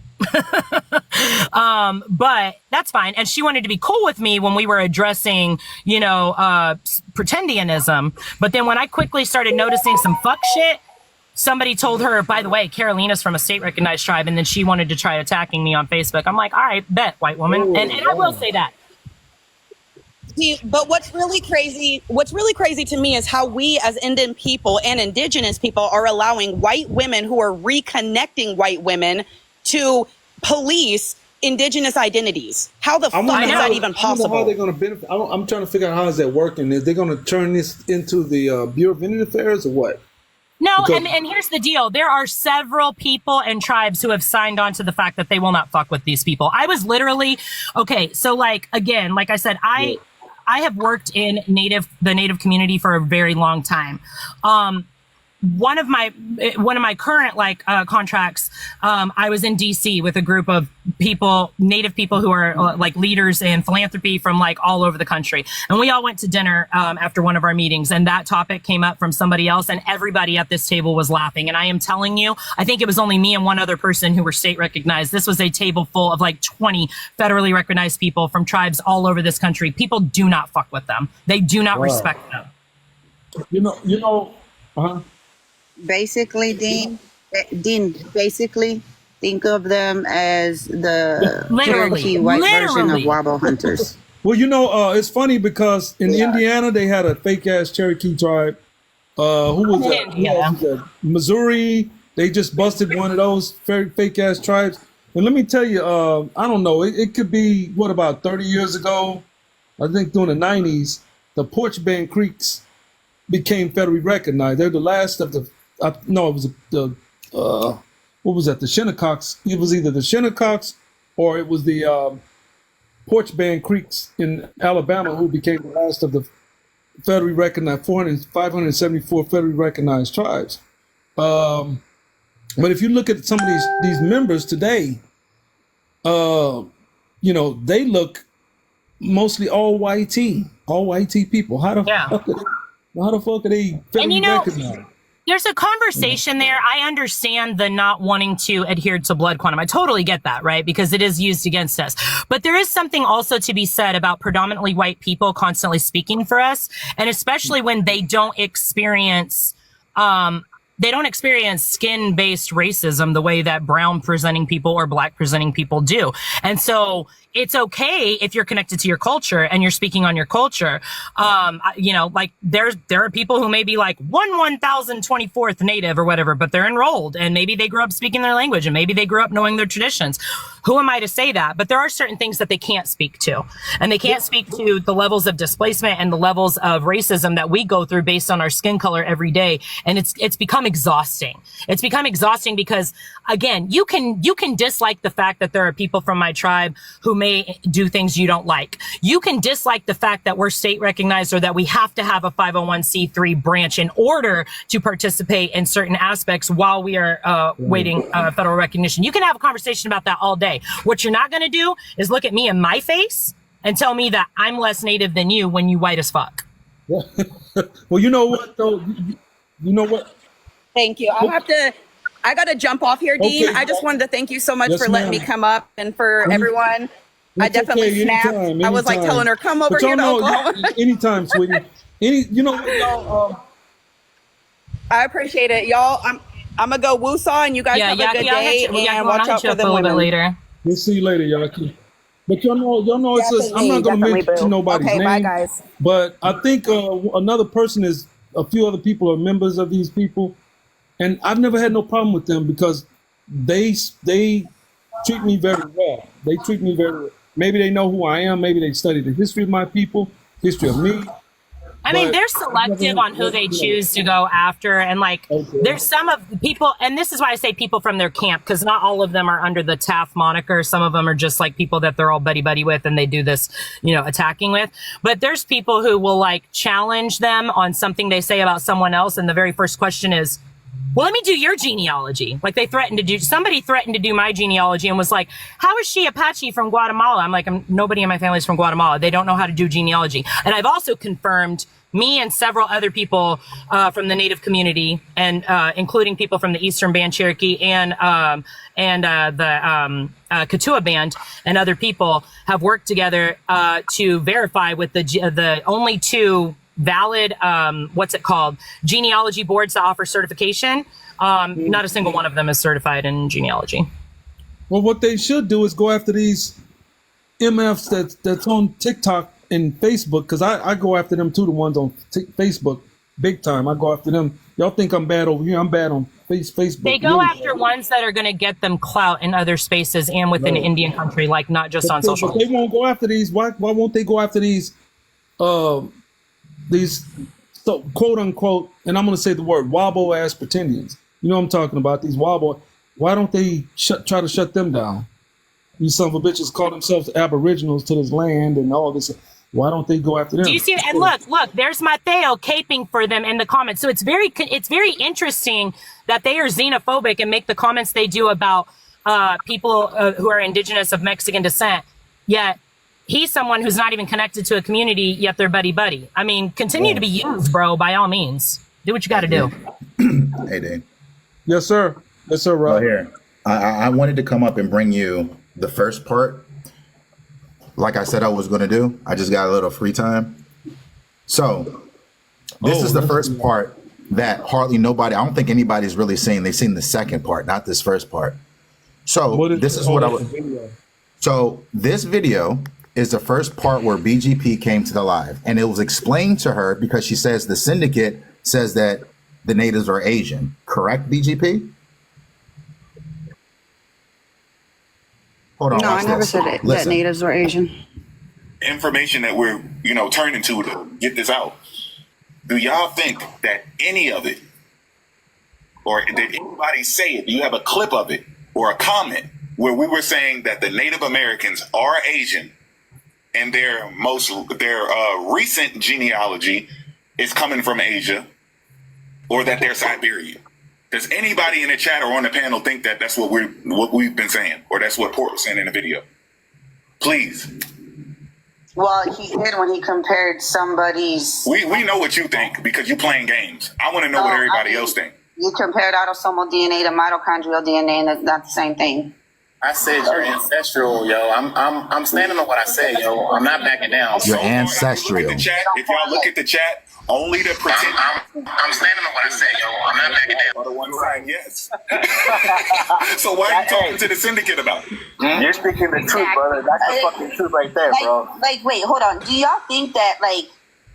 But that's fine. And she wanted to be cool with me when we were addressing, pretendianism. But then when I quickly started noticing some fuck shit, somebody told her, by the way, Carolina's from a state recognized tribe. And then she wanted to try attacking me on Facebook. I'm like, all right, bet, white woman. And I will say that. See, but what's really crazy to me is how we as Indian people and indigenous people are allowing white women who are reconnecting white women to police indigenous identities. How the fuck is that even possible? How they're going to benefit. I'm trying to figure out how is that working. Is they going to turn this into the Bureau of Indian Affairs or what? No, and here's the deal. There are several people and tribes who have signed on to the fact that they will not fuck with these people. I was literally, okay, so like I said, I have worked in the Native community for a very long time. One of my current contracts, I was in DC with a group of people, Native people who are like leaders in philanthropy from like all over the country. And we all went to dinner after one of our meetings, and that topic came up from somebody else, and everybody at this table was laughing. And I am telling you, I think it was only me and one other person who were state recognized. This was a table full of like 20 federally recognized people from tribes all over this country. People do not fuck with them. They do not respect them. Basically, Dean, basically think of them as the Cherokee white version of Wabo hunters. Well, it's funny because in Indiana they had a fake ass Cherokee tribe. Who was that? Missouri. They just busted one of those fake ass tribes. And let me tell you, I don't know. It could be about 30 years ago. I think during the 90s, the Porch Band Creeks became federally recognized. They're the last of the. It was the what was that? The Shinnecox. It was either the Shinnecox or it was the Porch Band Creeks in Alabama, who became the last of the federally recognized 574 federally recognized tribes. But if you look at some of these members today, they look mostly all white people. How the fuck are they federally recognized? There's a conversation there. I understand the not wanting to adhere to blood quantum. I totally get that, right? Because it is used against us. But there is something also to be said about predominantly white people constantly speaking for us. And especially when they don't experience, skin-based racism the way that brown presenting people or black presenting people do. And so it's okay if you're connected to your culture and you're speaking on your culture. There are people who may be like 1024th Native or whatever, but they're enrolled and maybe they grew up speaking their language and maybe they grew up knowing their traditions. Who am I to say that? But there are certain things that they can't speak to, and they can't speak to the levels of displacement and the levels of racism that we go through based on our skin color every day. And it's become exhausting. It's become exhausting because, again, you can dislike the fact that there are people from my tribe who may do things you don't like. You can dislike the fact that we're state recognized or that we have to have a 501c3 branch in order to participate in certain aspects while we are waiting federal recognition. You can have a conversation about that all day. What you're not going to do is look at me in my face and tell me that I'm less Native than you when you white as fuck. Well, you know what, though? You know what? Thank you. I got to jump off here, Dean. Okay. I just wanted to thank you so much for letting me come up and for everyone. I definitely snapped. Anytime. I was like telling her, come over here to Oklahoma. Anytime, sweetie. I appreciate it. Y'all, I'm going to go woo-saw and you guys have a good day and watch out for the women. Later. We'll see you later, Yaki. But y'all know it's just, I'm not going to mention nobody's name. Bye, guys. But I think another person is, a few other people are members of these people. And I've never had no problem with them because they treat me very well. They treat me very well. Maybe they know who I am. Maybe they study the history of my people, history of me. I mean, they're selective on who they choose to go after. And there's some of the people, and this is why I say people from their camp, because not all of them are under the TAF moniker. Some of them are just like people that they're all buddy with and they do this, attacking with. But there's people who will challenge them on something they say about someone else. And the very first question is, well, let me do your genealogy. Like somebody threatened to do my genealogy and was like, how is she Apache from Guatemala? I'm like, nobody in my family is from Guatemala. They don't know how to do genealogy. And I've also confirmed me and several other people from the Native community, and including people from the Eastern Band Cherokee and the Katua Band and other people have worked together to verify with the only two valid genealogy boards that offer certification. Not a single one of them is certified in genealogy. Well, what they should do is go after these MFs that's on TikTok and Facebook, because I go after them too, the ones on Facebook, big time. I go after them. Y'all think I'm bad over here. I'm bad on Facebook. They go after ones that are going to get them clout in other spaces and within Indian country, like not just on social media. They won't go after these. Why won't they go after these quote unquote, and I'm going to say the word, wobble ass pretendians? You know what I'm talking about? These wobble. Why don't they try to shut them down? These son of a bitches call themselves aboriginals to this land and all this. Why don't they go after them? Do you see it? And look, there's Mateo caping for them in the comments. So it's very interesting that they are xenophobic and make the comments they do about people who are indigenous of Mexican descent. Yet he's someone who's not even connected to a community, yet they're buddy. I mean, continue to be used, bro, by all means. Do what you got to do. Hey, Dave. Yes, sir. Yes, sir, Rob. Well, here, I wanted to come up and bring you the first part. Like I said I was going to do. I just got a little free time. So this is the first part that hardly nobody, I don't think anybody's really seen. They've seen the second part, not this first part. So this is what I was. So this video is the first part where BGP came to the live, and it was explained to her because she says the Syndicate says that the natives are Asian. Correct, BGP? Hold on. No, I never said it, that natives were Asian. Information that we're, turning to get this out. Do y'all think that any of it, or did anybody say it? Do you have a clip of it or a comment where we were saying that the Native Americans are Asian and their recent genealogy is coming from Asia, or that they're Siberian? Does anybody in the chat or on the panel think that that's what we've been saying, or that's what Port was saying in the video? Please. Well, he did when he compared somebody's. We know what you think because you're playing games. I want to know what everybody else think. You compared autosomal DNA to mitochondrial DNA, and that's not the same thing. I said you're ancestral, yo. I'm standing on what I said, yo. I'm not backing down. You're ancestral. If y'all look at the chat, only the pretend. I'm standing on what I said, yo. I'm not backing down. The one side, yes. So why are you talking to the Syndicate about it? You're speaking the truth, brother. That's the fucking truth right there, bro. Wait, hold on. Do y'all think that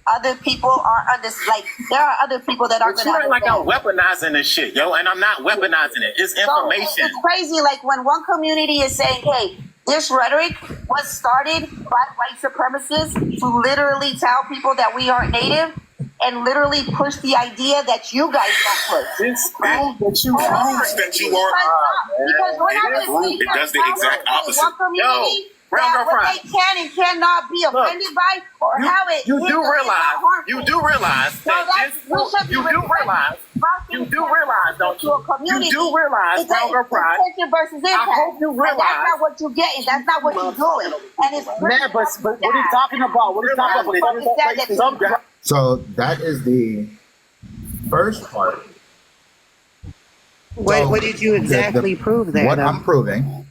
other people are there are other people that are? But you act like I'm weaponizing this shit, yo, and I'm not weaponizing it. It's information. So it's crazy. Like when one community is saying, "Hey, this rhetoric was started by white supremacists to literally tell people that we aren't native." And literally push the idea that you guys don't push. This proves that you are. Because we're not going to it does the exact opposite. One community that what they can and cannot be offended by, or how it you do realize you do realize that you do realize, don't you? You do realize Brown Pride. Versus impact. I hope you realize that's not what you're getting. That's not what you're doing. And it's but what are you talking about? What are you talking about? So that is the first part. What did you exactly prove there? What I'm proving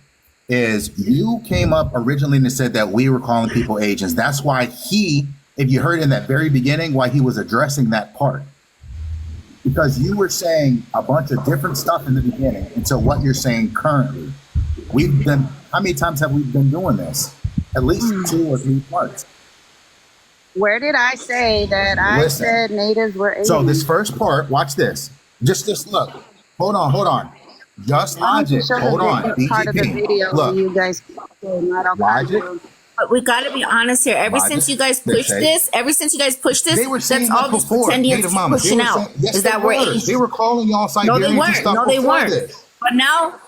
is you came up originally and said that we were calling people Asians. That's why if you heard in that very beginning, why he was addressing that part. Because you were saying a bunch of different stuff in the beginning until what you're saying currently. How many times have we been doing this? At least 2 or 3 parts. Where did I say that I said natives were Asian? So this first part, watch this. Just look. Hold on. Just logic. Hold on. BGP. Look. You guys logic. But we got to be honest here. Ever since you guys pushed this, that's all these pretendians pushing out. Is that we're Asian. They were calling y'all Siberians and stuff. No, they weren't. But now,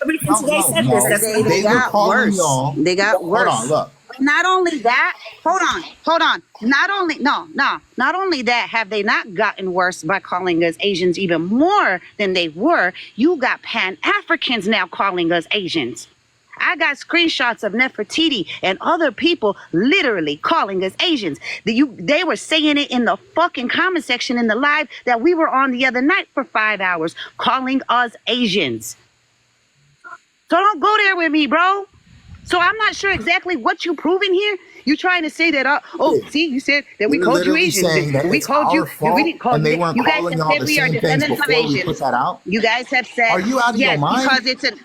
ever since you guys said this, that's they got worse. They got worse. Hold on, look. not only that, hold on. Not only that, have they not gotten worse by calling us Asians even more than they were? You got Pan-Africans now calling us Asians. I got screenshots of Nefertiti and other people literally calling us Asians. They were saying it in the fucking comment section in the live that we were on the other night for 5 hours, calling us Asians. So don't go there with me, bro. So I'm not sure exactly what you proving here. You trying to say that? See, you said that we called you Asians. We called you. We didn't call you. You guys have said we are descendants of Asians. You guys have said. Are you out of your mind? Because it's an.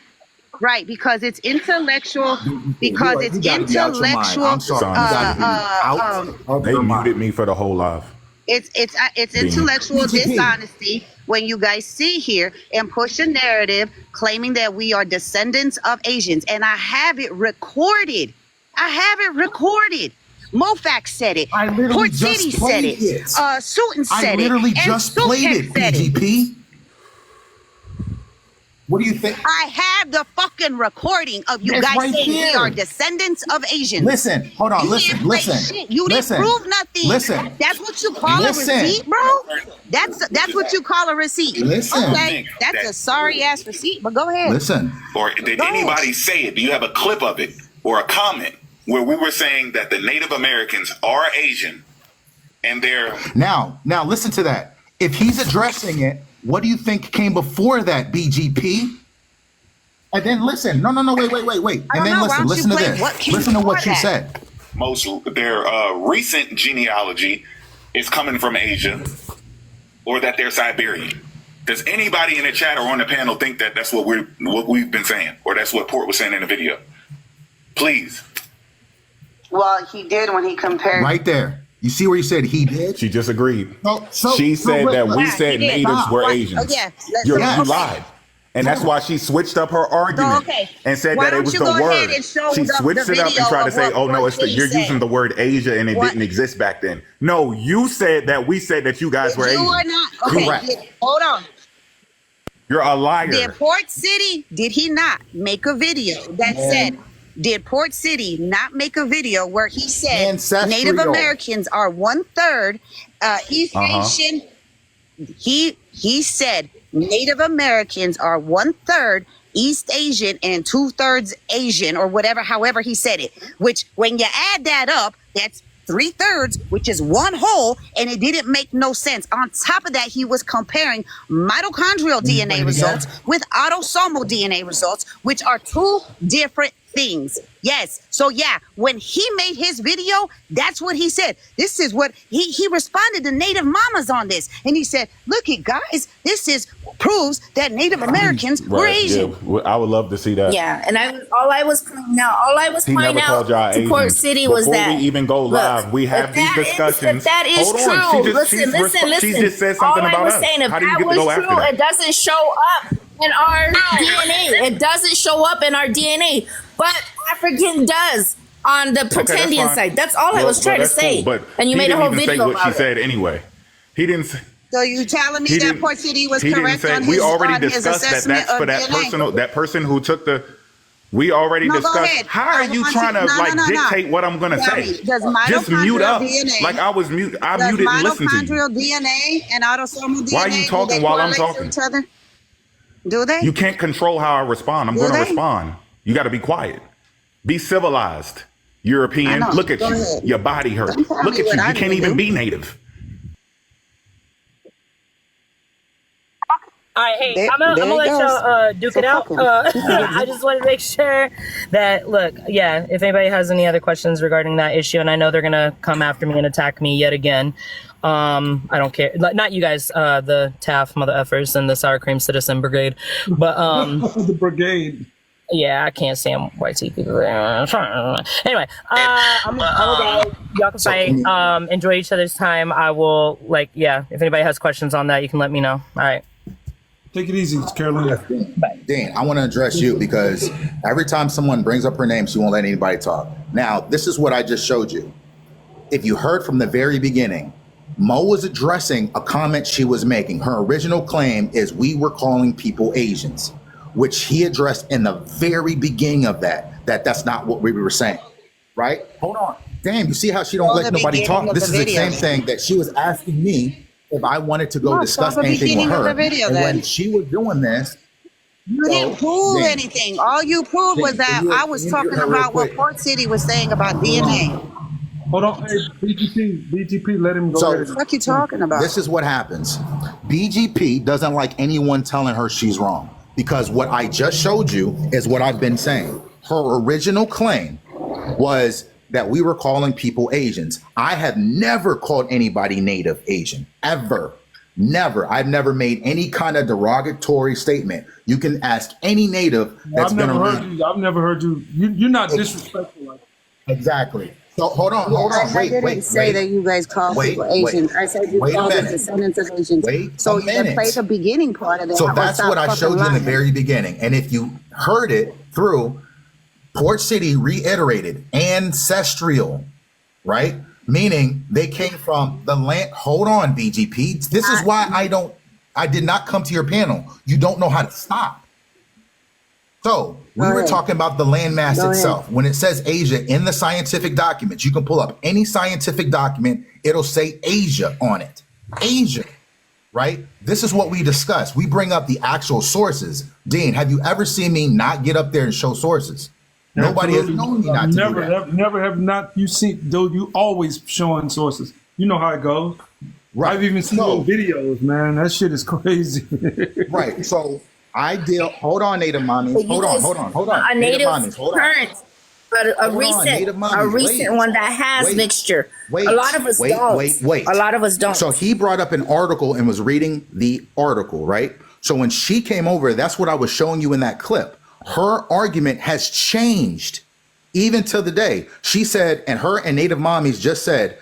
Right, because it's intellectual. Because it's intellectual. I'm sorry. They muted me for the whole live. It's intellectual dishonesty when you guys sit here and push a narrative claiming that we are descendants of Asians, and I have it recorded. Mofax said it. I literally Port just City played said it. Sutton said it. I literally just played it, BGP. What do you think? I have the fucking recording of you guys saying we are descendants of Asians. Listen, hold on, listen. You didn't prove nothing. Listen. That's what you call a receipt, bro? That's what you call a receipt. Listen. Okay, that's a sorry ass receipt, but go ahead. Listen. Or did anybody say it? Do you have a clip of it or a comment where we were saying that the Native Americans are Asian and they're... Now listen to that. If he's addressing it, what do you think came before that, BGP? And then listen. No, wait. And then listen to this. Listen to what you said. Their recent genealogy is coming from Asia, or that they're Siberian. Does anybody in the chat or on the panel think that that's what we've been saying, or that's what Port was saying in the video? Please. Well, he did when he compared. Right there. You see where you said he did? She just agreed. She said that we said natives were Asians. You lied. And that's why she switched up her argument and said that it was the word. She switched it up and tried to say, oh, no, you're using the word Asia and it didn't exist back then. No, you said that we said that you guys were Asian. You are not. Okay, correct. Hold on. You're a liar. Did Port City, did he not make a video that said... Did Port City not make a video where he said Native Americans are 1/3 East Asian? He said Native Americans are 1/3 East Asian and 2/3 Asian, or whatever, however he said it. Which, when you add that up, that's 3/3, which is one whole, and it didn't make no sense. On top of that, he was comparing mitochondrial DNA results with autosomal DNA results, which are two different things. Yes. So yeah, when he made his video, that's what he said. This is what he responded to Native mamas on this. And he said, look it, guys, this proves that Native Americans were Asian. Yeah. I would love to see that. Yeah. And all I was pointing out to Port City was that before we even go live, we have these discussions. That is true. Listen. She just said something about us. Saying, if how do you get to go after that? It doesn't show up in our DNA. It doesn't show up in our DNA. But African does on the pretending side. That's all I was trying to say. Cool, and you made a whole video about she said anyway. He didn't say. So you telling me that Port City was correct on his we already discussed that that's for that person who took the. We already discussed. How are you trying to dictate what I'm going to say? Just mute up. Like I was mute. I muted and listened to you. Mitochondrial DNA and autosomal DNA. Why are you talking while I'm talking? Do they? You can't control how I respond. I'm going to respond. You got to be quiet. Be civilized. European. Look at you. Your body hurt. Look at you. You can't even be native. All right, hey, I'm gonna let y'all duke it out. I just want to make sure that, look, yeah, if anybody has any other questions regarding that issue, and I know they're gonna come after me and attack me yet again. I don't care. Not you guys, the TAF mother effers and the Sour Cream Citizen Brigade, but the brigade. Yeah, I can't stand white people. Anyway, I'm gonna go. Y'all can fight. Enjoy each other's time. I will, if anybody has questions on that, you can let me know. All right. Take it easy, Carolina. Dane, I want to address you because every time someone brings up her name, she won't let anybody talk. Now, this is what I just showed you. If you heard from the very beginning, Mo was addressing a comment she was making. Her original claim is we were calling people Asians, which he addressed in the very beginning of that's not what we were saying. right? Hold on. Damn, you see how she don't Show let the nobody beginning talk? of This the is the video. same thing that she was asking me if I wanted to go No, discuss show the anything with beginning of her. the video And then. when she was doing this, You so didn't prove Dane, anything. All you proved was Dane, that I was can you mute talking her real about what quick? Port City was saying about DNA. Hold on. Hey, BGP, let him go So ahead. What you talking about? this is what happens. BGP doesn't like anyone telling her she's wrong because what I just showed you is what I've been saying. Her original claim was that we were calling people Asians. I have never called anybody Native Asian, ever. Never. I've never made any kind of derogatory statement. You can ask any Native that's I've been never around. heard you. I've never heard you. You're not disrespectful like that. Exactly. So hold on. I didn't say that you guys call people Asians. I said you call the descendants of Asians. So you can play the beginning part of it. So that's what I showed you in the very beginning. And if you heard it through, Port City reiterated ancestral, right? Meaning they came from the land. Hold on, BGP. This is why I did not come to your panel. You don't know how to stop. So we were talking about the landmass itself. When it says Asia in the scientific documents, you can pull up any scientific document. It'll say Asia on it. Asia, right? This is what we discuss. We bring up the actual sources. Dean, have you ever seen me not get up there and show sources? Nobody has known me not to do that. Never have not. You seen, though, you always showing sources. You know how it goes. Right. I've even seen your videos, man. That shit is crazy. Right. So I deal. Hold on, Native mommies. Hold on. A native current, but a recent one that has mixture. A lot of us don't. A lot of us don't. So he brought up an article and was reading the article, right? So when she came over, that's what I was showing you in that clip. Her argument has changed even to the day. She said, and her and Native mommies just said,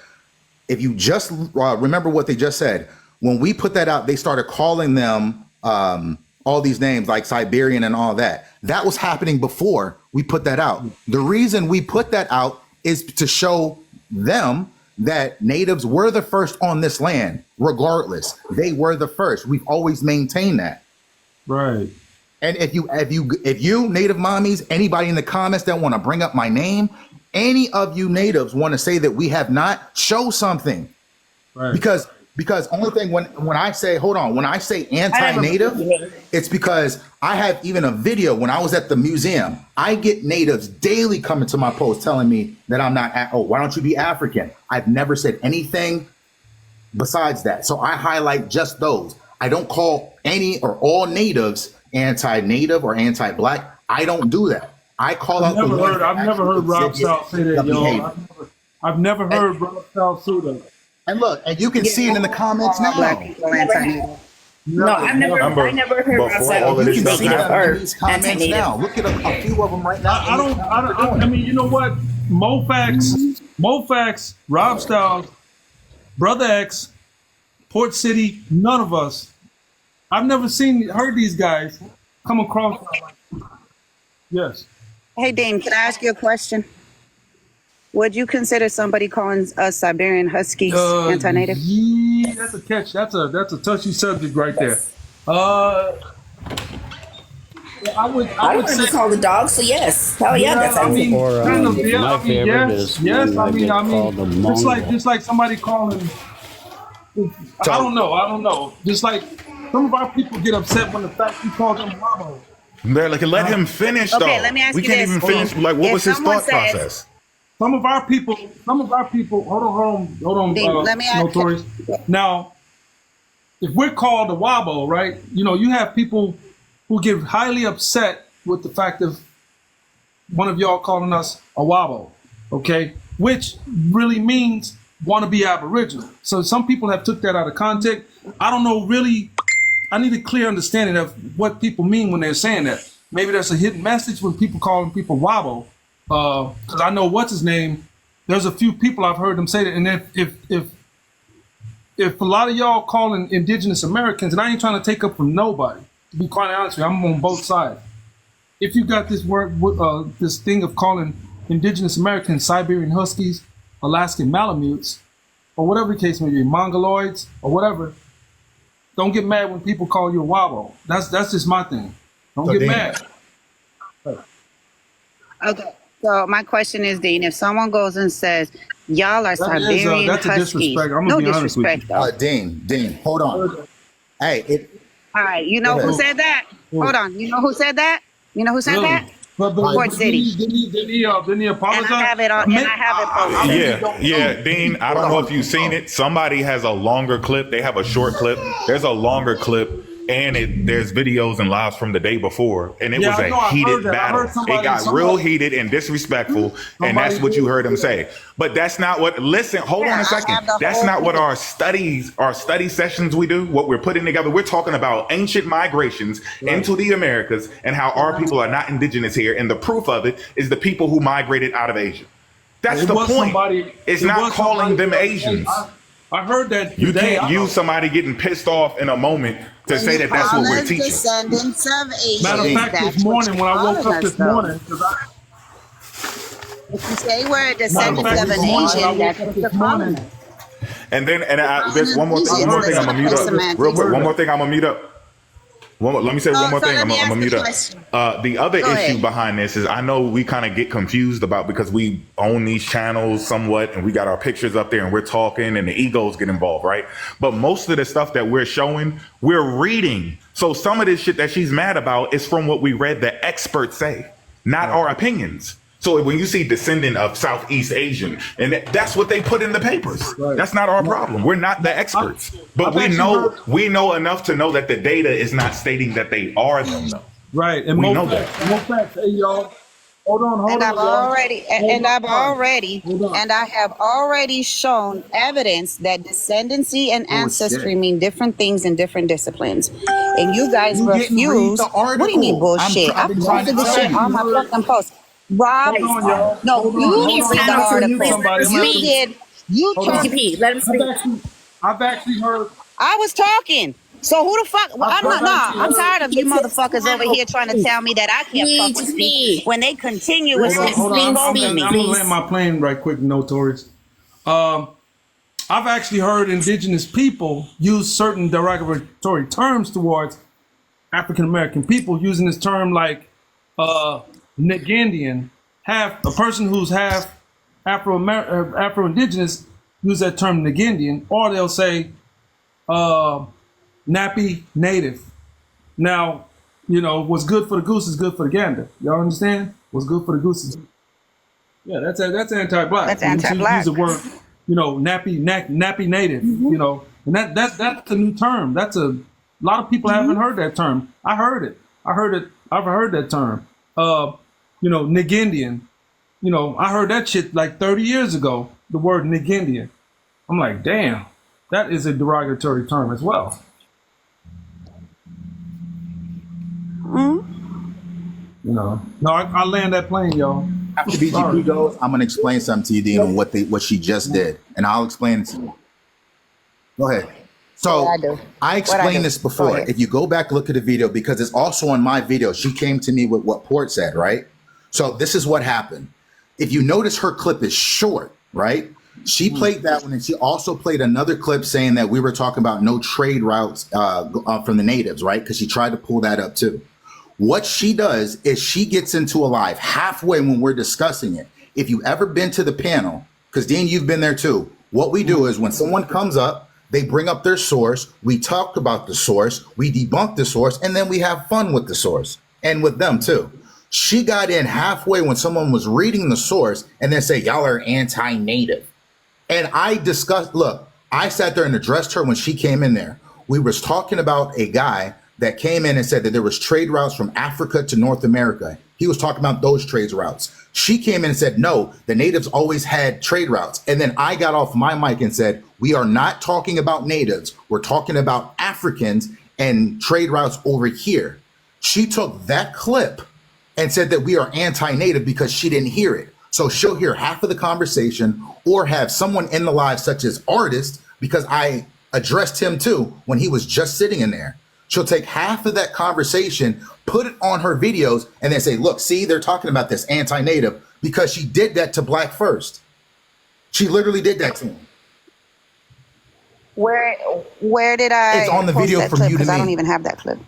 if you just remember what they just said, when we put that out, they started calling them all these names like Siberian and all that. That was happening before we put that out. The reason we put that out is to show them that natives were the first on this land, regardless. They were the first. We've always maintained that. Right. And if you Native mommies, anybody in the comments that want to bring up my name, any of you natives want to say that we have not, show something. Right. Because only thing when I say, hold on, when I say anti-native, it's because I have even a video when I was at the museum. I get natives daily coming to my post telling me that I'm not, why don't you be African? I've never said anything besides that. So I highlight just those. I don't call any or all natives anti-native or anti-black. I don't do that. I call out the ones. I've never heard Rob South say that, yo. I've never heard Rob South say that. And look, and you can see it in the comments now. No, I never heard Rob South. You can see it in these comments now. Look at a few of them right now. I mean, you know what? Mofax, Rob Styles, Brother X, Port City, none of us. I've never heard these guys come across. Yes. Hey, Dane, can I ask you a question? Would you consider somebody calling us Siberian Huskies anti-native? Yeah, that's a catch. That's a touchy subject right there. I would say call the dog. So yes, hell yeah, that's I mean, my favorite is yes. I mean, just like somebody calling. I don't know. Just like some of our people get upset when the fact you call them Wabo. They're like, let him finish. Okay, though. let me ask we you can't this. even finish. Like, what was his thought process? Some of our people. Hold on. Let me ask Notorious. Now, if we're called a Wabo, right? You know, you have people who get highly upset with the fact of one of y'all calling us a Wabo, okay? Which really means want to be Aboriginal. So some people have took that out of context. I don't know really. I need a clear understanding of what people mean when they're saying that. Maybe there's a hidden message when people calling people Wabo. Because I know what's his name. There's a few people I've heard them say that. And if a lot of y'all calling Indigenous Americans, and I ain't trying to take up from nobody, to be quite honest with you, I'm on both sides. If you got this word, this thing of calling Indigenous Americans Siberian Huskies, Alaskan Malamutes, or whatever the case may be, Mongoloids, or whatever, don't get mad when people call you a Wabo. That's just my thing. Don't get mad. Okay. So my question is, Dean, if someone goes and says, y'all are Siberian that's a Huskies, disrespect. I'm gonna no be honest with disrespect you. though. Dean, hold on. Hey, All right, you know who said that? Hold on, you know who said that? You know who said that? But Port City. didn't he apologize? And I have it on. And I have it posted. Yeah, Dean, I don't know if you've seen it. Somebody has a longer clip. They have a short clip. There's a longer clip, and there's videos and lives from the day before, and it was a heated battle. It got real heated and disrespectful, and that's what you heard him say. But that's not what. Listen, hold on a second. That's not what our study sessions we do. What we're putting together. We're talking about ancient migrations into the Americas and how our people are not indigenous here, and the proof of it is the people who migrated out of Asia. That's the point. It's not calling them Asians. I heard that you can't use somebody getting pissed off in a moment to say that that's what we're teaching. Descendants of Asians. Matter of fact, this morning when I woke up this morning, if you say we're descendants of an Asian, that's what you're calling us. And then, there's one more thing I'm gonna mute up real quick. One more thing I'm gonna mute up. Let me say one more thing. I'm gonna mute up. The other issue behind this is I know we kind of get confused about because we own these channels somewhat and we got our pictures up there and we're talking and the egos get involved, right? But most of the stuff that we're showing, we're reading. So some of this shit that she's mad about is from what we read the experts say, not our opinions. So when you see descendant of Southeast Asian, and that's what they put in the papers. That's not our problem. We're not the experts. But we know enough to know that the data is not stating that they are them, though. Right. And we know that. Hey, y'all. Hold on. And I have already shown evidence that descendancy and ancestry mean different things in different disciplines. And you guys refuse. What do you mean bullshit? I posted this shit on my fucking post. Rob, no, you read the article. You did. You BGP. Let him speak. I've actually heard. I was talking. So who the fuck? Well, I'm tired of you motherfuckers over here trying to tell me that I can't fucking speak when they continuously Hold on. speak I'm gonna land my plane right quick, notorious. I've actually heard indigenous people use certain derogatory terms towards African American people, using this term like Negandian. Half a person who's half Afro-Indigenous use that term Negandian, or they'll say nappy native. Now, what's good for the goose is good for the gander. Y'all understand? What's good for the goose is that's anti-black. That's anti-black. Use the word, nappy native. And that's the new term. That's a lot of people haven't heard that term. I heard it. I've heard that term. Negandian. I heard that shit like 30 years ago, the word Negandian. I'm like, damn, that is a derogatory term as well. No, I land that plane, y'all. After BGP goes, I'm gonna explain something to you, Dean, on what she just did, and I'll explain it to you. Go ahead. So I explained this before. If you go back, look at the video, because it's also on my video. She came to me with what Port said, right? So this is what happened. If you notice, her clip is short, right? She played that one, and she also played another clip saying that we were talking about no trade routes from the natives, right? Because she tried to pull that up too. What she does is she gets into a live halfway when we're discussing it. If you've ever been to the panel, because Dean, you've been there too. What we do is when someone comes up, they bring up their source, we talk about the source, we debunk the source, and then we have fun with the source and with them too. She got in halfway when someone was reading the source and then say, y'all are anti-native. And I discussed, look, I sat there and addressed her when she came in there. We was talking about a guy that came in and said that there was trade routes from Africa to North America. He was talking about those trade routes. She came in and said, no, the natives always had trade routes. And then I got off my mic and said, we are not talking about natives. We're talking about Africans and trade routes over here. She took that clip and said that we are anti-native because she didn't hear it. So she'll hear half of the conversation or have someone in the live, such as Artist, because I addressed him too when he was just sitting in there. She'll take half of that conversation, put it on her videos, and then say, look, see, they're talking about this anti-native, because she did that to Black First. She literally did that to him. Where did I? It's on the video from you to me. I don't even have that clip.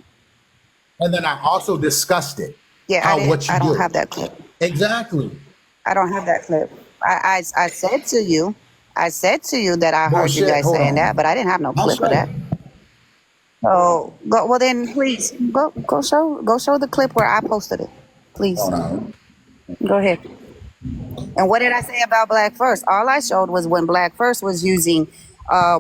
And then I also discussed it. Yeah, I don't have that clip. Exactly. I don't have that clip. I said to you, that I heard you guys saying that, but I didn't have no clip of that. So go, well then please go show the clip where I posted it. Please. Go ahead. And what did I say about Black First? All I showed was when Black First was using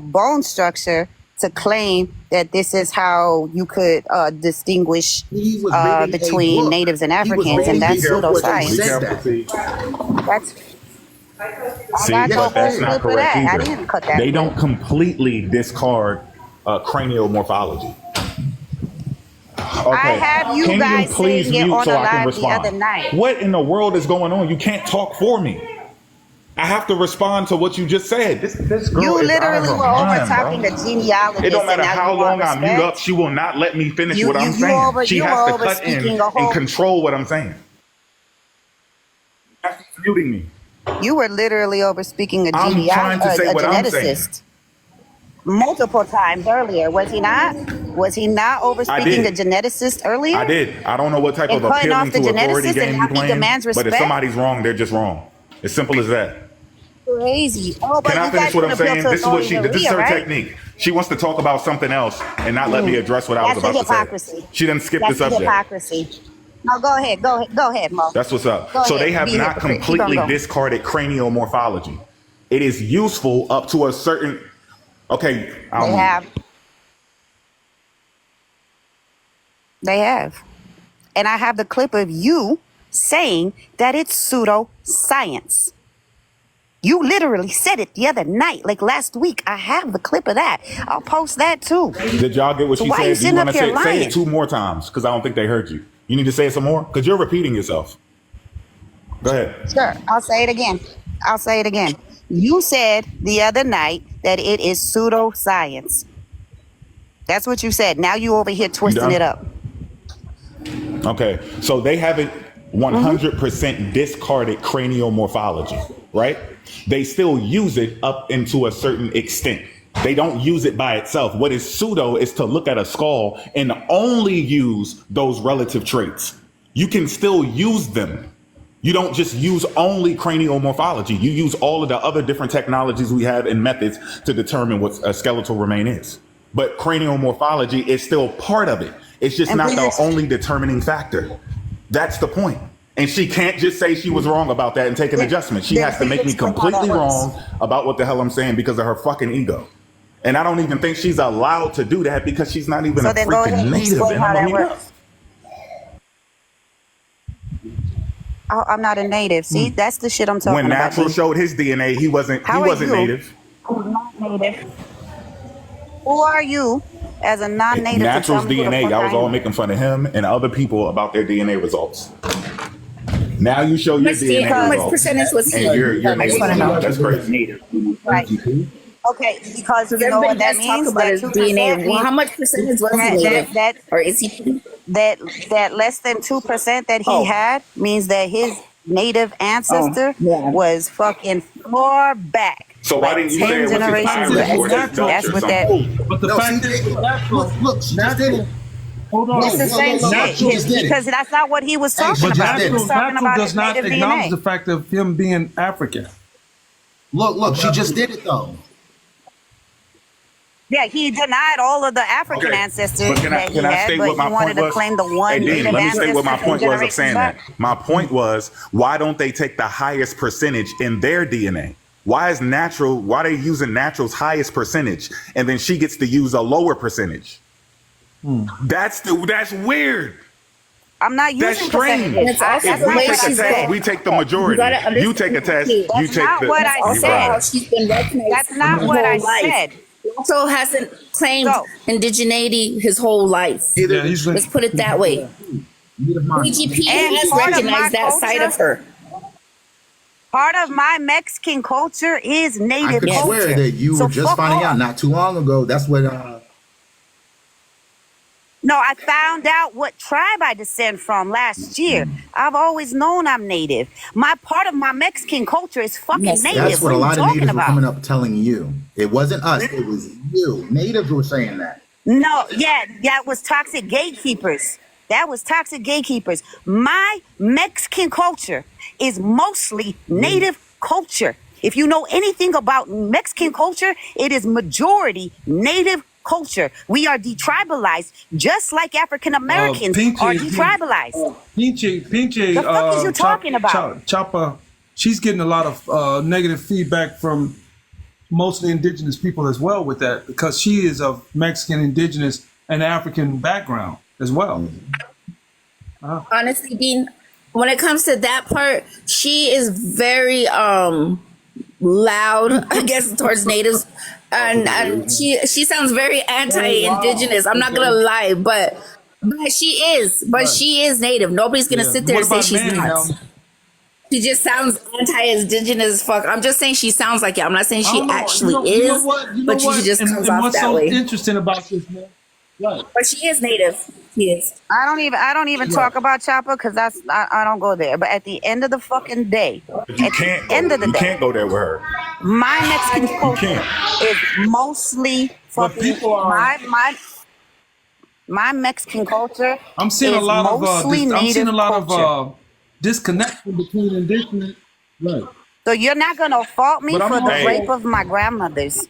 bone structure to claim that this is how you could distinguish between natives and Africans, and that's pseudoscience. That's See, but that's not correct I either. didn't cut that. They don't completely discard cranial morphology. I have you guys saying it on a live the other night. What in the world is going on? You can't talk for me. I have to respond to what you just said. This girl You is literally out of were her over mind, talking bro. the genealogist. It don't matter and now how you want long I mute respect. up, she will not let me finish what I'm you saying. She were has to over cut in speaking a whole- and control what I'm saying. She's muting me. You were literally over speaking a I'm trying to say what I'm saying. geneticist multiple times earlier. Was he not? Was he not over speaking a did. geneticist earlier? I did. I don't know what type And of cutting appealing off the to authority geneticist game and you how he playing. demands But if respect? somebody's wrong, they're just wrong. As simple as that. Crazy. Oh, but Can I you finish guys what can I'm appeal saying? to This is what authority this is her right? technique. She wants to talk about something else and not let me address what I was That's about the to say. hypocrisy. She didn't skip That's the the subject. hypocrisy. No, go ahead, Mo. That's what's up. Go So ahead, they have be a not hypocrite. Keep on completely going. discarded cranial morphology. It is useful up to a certain. Okay, They have. And I have the clip of you saying that it's pseudoscience. You literally said it the other night, like last week. I have the clip of that. I'll post that too. Did y'all get what So she why said? you Do you sitting want up to here say lying? it 2 more times? Because I don't think they heard you. You need to say it some more? Because you're repeating yourself. Go ahead. Sure, I'll say it again. You said the other night that it is pseudoscience. That's what you said. Now you over here twisting done? it up. Okay, so they haven't 100% discarded cranial morphology, right? They still use it up into a certain extent. They don't use it by itself. What is pseudo is to look at a skull and only use those relative traits. You can still use them. You don't just use only cranial morphology. You use all of the other different technologies we have and methods to determine what a skeletal remain is. But cranial morphology is still part of it. It's just not the only determining factor. That's the point. And she can't just say she was wrong about that and take an adjustment. She has to make me completely wrong about what the hell I'm saying because of her fucking ego. And I don't even think she's allowed to do that because she's not even a freaking native. And I'm a native. I'm not a native. See, that's the shit I'm talking When about. Natural showed his DNA, he wasn't native. I'm not native. Who are you as a non-native? Natural's DNA, y'all was all making fun of him and other people about their DNA results. Now you show your DNA How much results. percentage was he? And you're native. That's crazy. Right. Okay, because you know everybody what that does talk means? about That his 2% DNA. Well, how much percentage was he native? Or is he? That less than 2% that he had means that his native ancestor was fucking far back. So why didn't you say it was his generations Irish or his back. Dutch That's or what that. something? But the fact is, Look, she just did it. hold on. It's the same shit because that's not what he was talking But about. He was talking natural about does his not native acknowledge DNA. the fact of him being African. Look, she just did it though. Yeah, he denied all of the African Okay. ancestors But that he can I had, state but what my he wanted point to was? claim the one Hey, Dean, native let me state what my ancestor point was of saying back. that. My point was, why don't they take the highest percentage in their DNA? Why are they using Natural's highest percentage and then she gets to use a lower percentage? That's weird. I'm not That's using strange. percentages. That's If the we way take a she's test, been. we take the majority. You take a test, you That's take not the. what I Also, said. how she's been recognized. That's not her what I whole life. said. Also hasn't claimed So- indigeneity his whole life. Yeah, he's been. Let's put it that way. BGP And has part of recognized my that side culture- of her. Part of my Mexican culture is I native could culture. swear that you So were just fuck finding off. out not too long ago. That's what. No, I found out what tribe I descend from last year. I've always known I'm native. My part of my Mexican culture is fucking native. That's what What a are lot you of talking natives were about? coming up telling you. It wasn't us. It was you. Natives were saying that. No, yeah, that was toxic gatekeepers. That was toxic gatekeepers. My Mexican culture is mostly native culture. If you know anything about Mexican culture, it is majority native culture. We are detribalized, just like African Americans are detribalized. Pinche, The fuck is you talking about? Chopper, she's getting a lot of negative feedback from mostly indigenous people as well with that, because she is of Mexican, indigenous, and African background as well. Honestly, Dean, when it comes to that part, she is very loud, I guess, towards natives, and she sounds very anti-indigenous. I'm not gonna lie, but she is native. Nobody's gonna sit there and say she's not. She just sounds anti-indigenous as fuck. I'm just saying she sounds like it. I'm not saying she actually is, but she just comes off that way. What's so interesting about this, man? Right. But she is native. She is. I don't even talk about Chopper because I don't go there. But at the end of the fucking day, You can't go there with her. my Mexican culture is mostly fucking my Mexican culture. I'm seeing a is lot of mostly I'm seeing a native lot culture. of disconnection between indigenous. Right. So you're not gonna fault me But I'm for the not- rape of my grandmothers,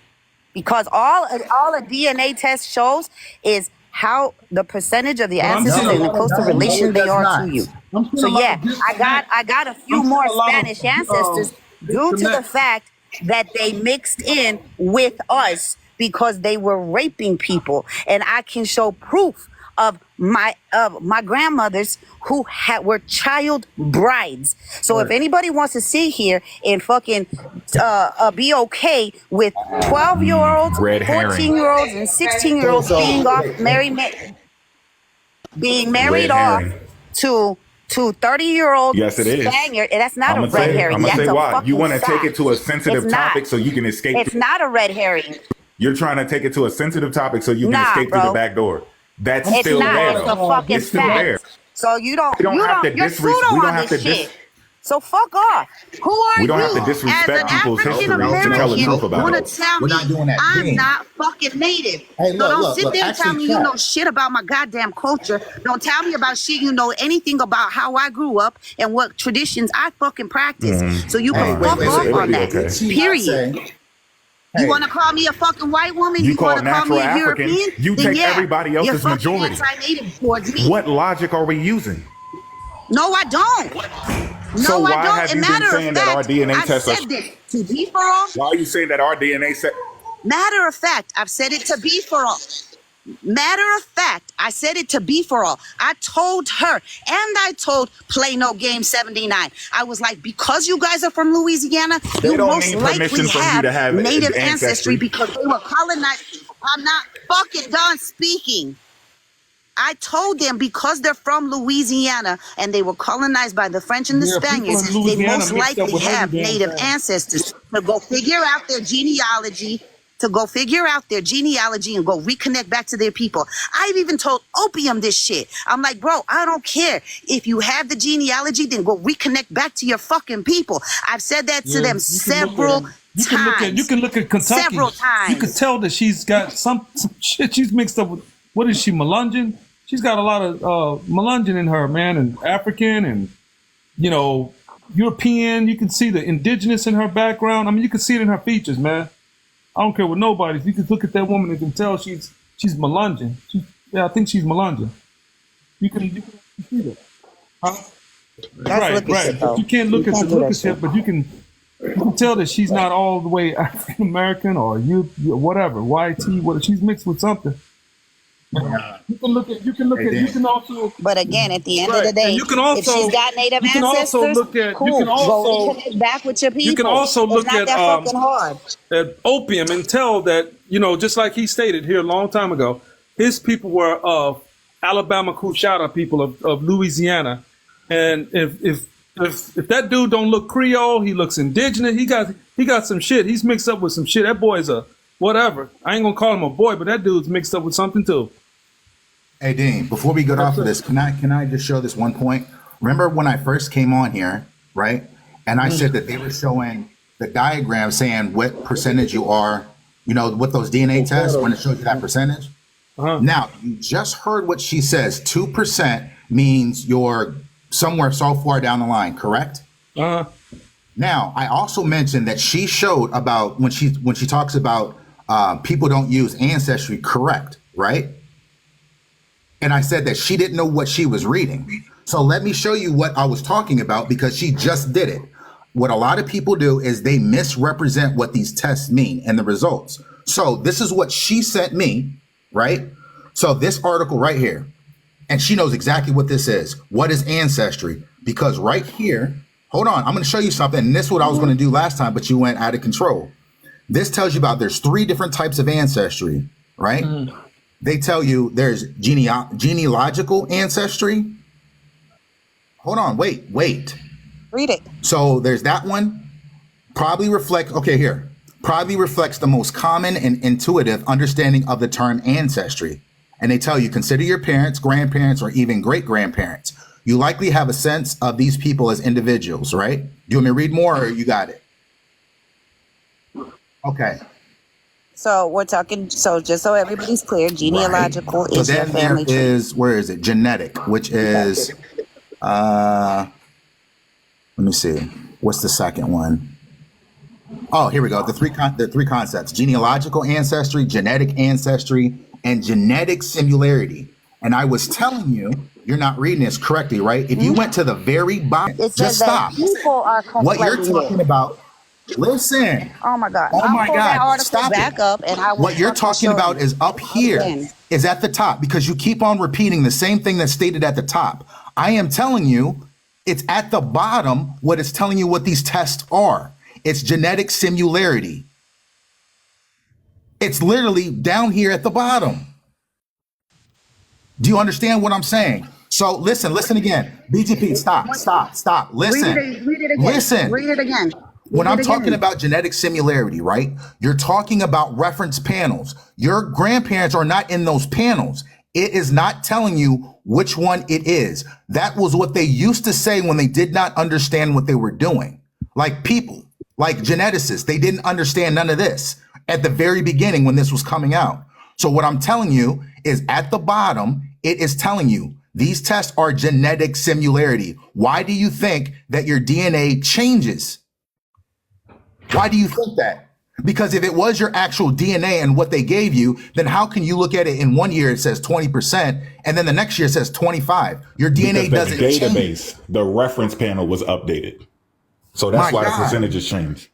because all a DNA test shows is how the percentage of the But I'm ancestors seeing a and the lot of- closer relation they are to you. I'm seeing So a lot yeah, of I got a few I'm seeing more a lot of, Spanish ancestors due to the disconnect. fact that they mixed in with us because they were raping people, and I can show proof of my grandmothers who were child brides. So if anybody wants to sit here and fucking be okay with 12-year-olds, Red herring. 14-year-olds, and 16-year-olds being married Red off herring. to 30-year-old Yes, it is. Spaniard, and that's not I'm a red herring. gonna That's say a why. fucking You want to take fact. it to a sensitive It's not. topic so you can escape. It's not a red herring. You're trying to take it to a sensitive topic so you can Nah, escape through bro. the back door. That's It's still not. there. It's a fucking It's still fact. there. So you don't We don't have to you're disres- pseudo we don't on have this to dis- shit. So fuck off. Who are We don't you have to disrespect as an people's African history to tell the American truth about want to it. tell We're me not doing that. I'm Dean. not fucking native? Hey, So look, don't look, sit look. there and tell Actually, me you Kat. know shit about my goddamn culture. Don't tell me about shit you know anything about how I grew up and what traditions I fucking practice. So you can Wait, fuck wait, off wait, on wait, that. okay. Did she not Period. say- You Hey, want to call me a fucking white woman? You You call want to call me natural a African, European? you Then take yeah, everybody else you're as fucking majority. anti-native towards me. What logic are we using? No, I don't. No, So I why don't. have And you been matter of saying that our fact, DNA I've tests are? said this to be for all. Why are you saying that our DNA set? Matter of fact, I've said it to be for all. Matter of fact, I said it to be for all. I told her, and I told Play No Game 79. I was like, because you guys are from Louisiana, They you don't most need likely permission from you have to have native ancestry. ancestry because they were colonized. I'm not fucking done speaking. I told them because they're from Louisiana and they were colonized by the French and the Yeah, people in Spaniards, they Louisiana most mixed up likely with have every damn native thing. ancestors. To go figure out their genealogy, and go reconnect back to their people. I've even told Opium this shit. I'm like, bro, I don't care. If you have the genealogy, then go reconnect back to your fucking people. I've said that to them several times. You can look at Kentucky. Several times. You could tell that she's got some shit. She's mixed up with, what is she, Melungeon? She's got a lot of Melungeon in her, man, and African and, you know, European. You can see the indigenous in her background. I mean, you can see it in her features, man. I don't care what nobody. You can look at that woman and can tell she's Melungeon. I think she's Melungeon. You can see that. Huh? Right. But you can't look at the look shit, but you can tell that she's not all the way African American or you whatever, YT, what she's mixed with something. You can also. But again, at the end of the day, And you can also, if she's got native you can ancestors, also look at, cool. you can also, go reconnect back with your people. you can also look it's not at, that fucking hard. at Opium and tell that, you know, just like he stated here a long time ago, his people were of Alabama Coushatta people of Louisiana. And if that dude don't look Creole, he looks indigenous. He got some shit. He's mixed up with some shit. That boy's a whatever. I ain't gonna call him a boy, but that dude's mixed up with something too. Hey, Dean, before we get off of this, can I just show this one point? Remember when I first came on here, right? And I said that they were showing the diagram saying what percentage you are, you know, with those DNA tests when it shows you that percentage. Now, you just heard what she says. 2% means you're somewhere so far down the line, correct? Now, I also mentioned that she showed about when she talks about people don't use ancestry, correct, right? And I said that she didn't know what she was reading. So let me show you what I was talking about, because she just did it. What a lot of people do is they misrepresent what these tests mean and the results. So this is what she sent me, right? So this article right here, and she knows exactly what this is. What is ancestry? Because right here, hold on, I'm going to show you something. And this is what I was going to do last time, but you went out of control. This tells you about there's 3 different types of ancestry, right? They tell you there's genealogical ancestry. Hold on, wait. Read it. So there's that one. Probably reflects the most common and intuitive understanding of the term ancestry. And they tell you, consider your parents, grandparents, or even great-grandparents. You likely have a sense of these people as individuals, right? Do you want me to read more, or you got it? Okay. So we're talking, so just so everybody's clear, genealogical is your family tree. Is, where is it? Genetic, which is, let me see. What's the second one? Oh, here we go. The three concepts: genealogical ancestry, genetic ancestry, and genetic similarity. And I was telling you, you're not reading this correctly, right? If you went to the very bottom, just stop. People are What you're talking about. Listen. Oh my God. Oh my God. Stop back up, and I will. What you're talking about is up here, is at the top, because you keep on repeating the same thing that's stated at the top. I am telling you, it's at the bottom what it's telling you what these tests are. It's genetic similarity. It's literally down here at the bottom. Do you understand what I'm saying? So listen again. BGP, stop. Listen. Read it again. Listen. Read it again. When I'm talking about genetic similarity, right? You're talking about reference panels. Your grandparents are not in those panels. It is not telling you which one it is. That was what they used to say when they did not understand what they were doing. Like people, like geneticists, they didn't understand none of this at the very beginning when this was coming out. So what I'm telling you is at the bottom, it is telling you these tests are genetic similarity. Why do you think that your DNA changes? Why do you think that? Because if it was your actual DNA and what they gave you, then how can you look at it in 1 year, it says 20%, and then the next year it says 25? Your DNA doesn't change. The database, the reference panel was updated. So that's why the percentages changed.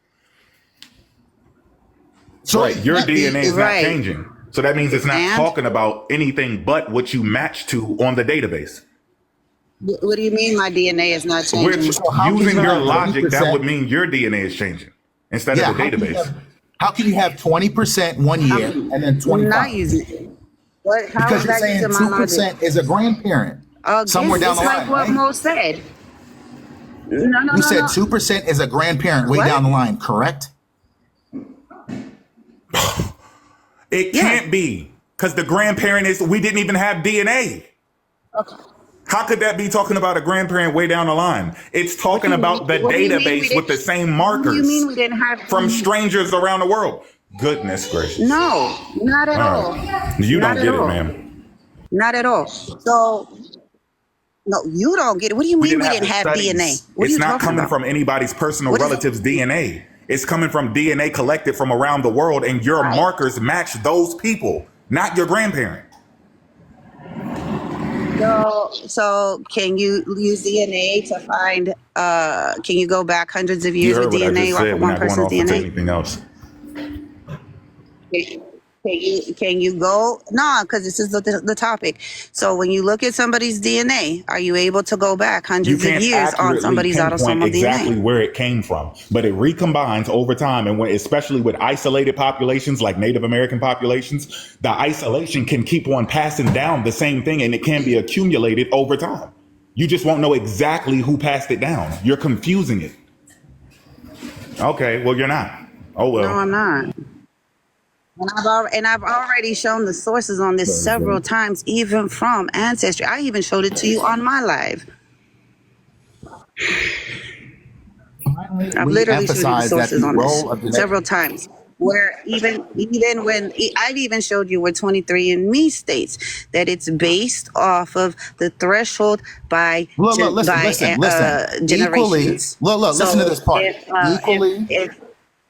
So right, your DNA is not changing. So that means it's not talking about anything but what you match to on the database. What do you mean my DNA is not changing? Using your logic, that would mean your DNA is changing instead of the database. How can you have 20% 1 year and then 25? I'm not using it. Because you're saying 2% is a grandparent somewhere down the line. It's like what Mo said. No. You said 2% is a grandparent way down the line, correct? It can't be, because the grandparent we didn't even have DNA. Okay. How could that be talking about a grandparent way down the line? It's talking about the database with the same markers. What do you mean we didn't have from strangers around the world? Goodness gracious. No, not at all. You don't get it, ma'am. Not at all. So, no, you don't get it. What do you mean we didn't have DNA? It's not coming from anybody's personal relative's DNA. It's coming from DNA collected from around the world, and your markers match those people, not your grandparent. So can you use DNA to find, can you go back hundreds of years with DNA or one person's DNA? Anything else? Can you go? No, because this is the topic. So when you look at somebody's DNA, are you able to go back hundreds of years on somebody's autosomal DNA? Exactly where it came from, but it recombines over time, and especially with isolated populations like Native American populations, the isolation can keep on passing down the same thing, and it can be accumulated over time. You just won't know exactly who passed it down. You're confusing it. Okay, well, you're not. Oh well. No, I'm not. And I've already shown the sources on this several times, even from Ancestry. I even showed it to you on my live. I've literally showed you the sources on this several times. where even when I've even showed you where 23andMe states that it's based off of the threshold by Listen. generations. Listen to this part. If All right, a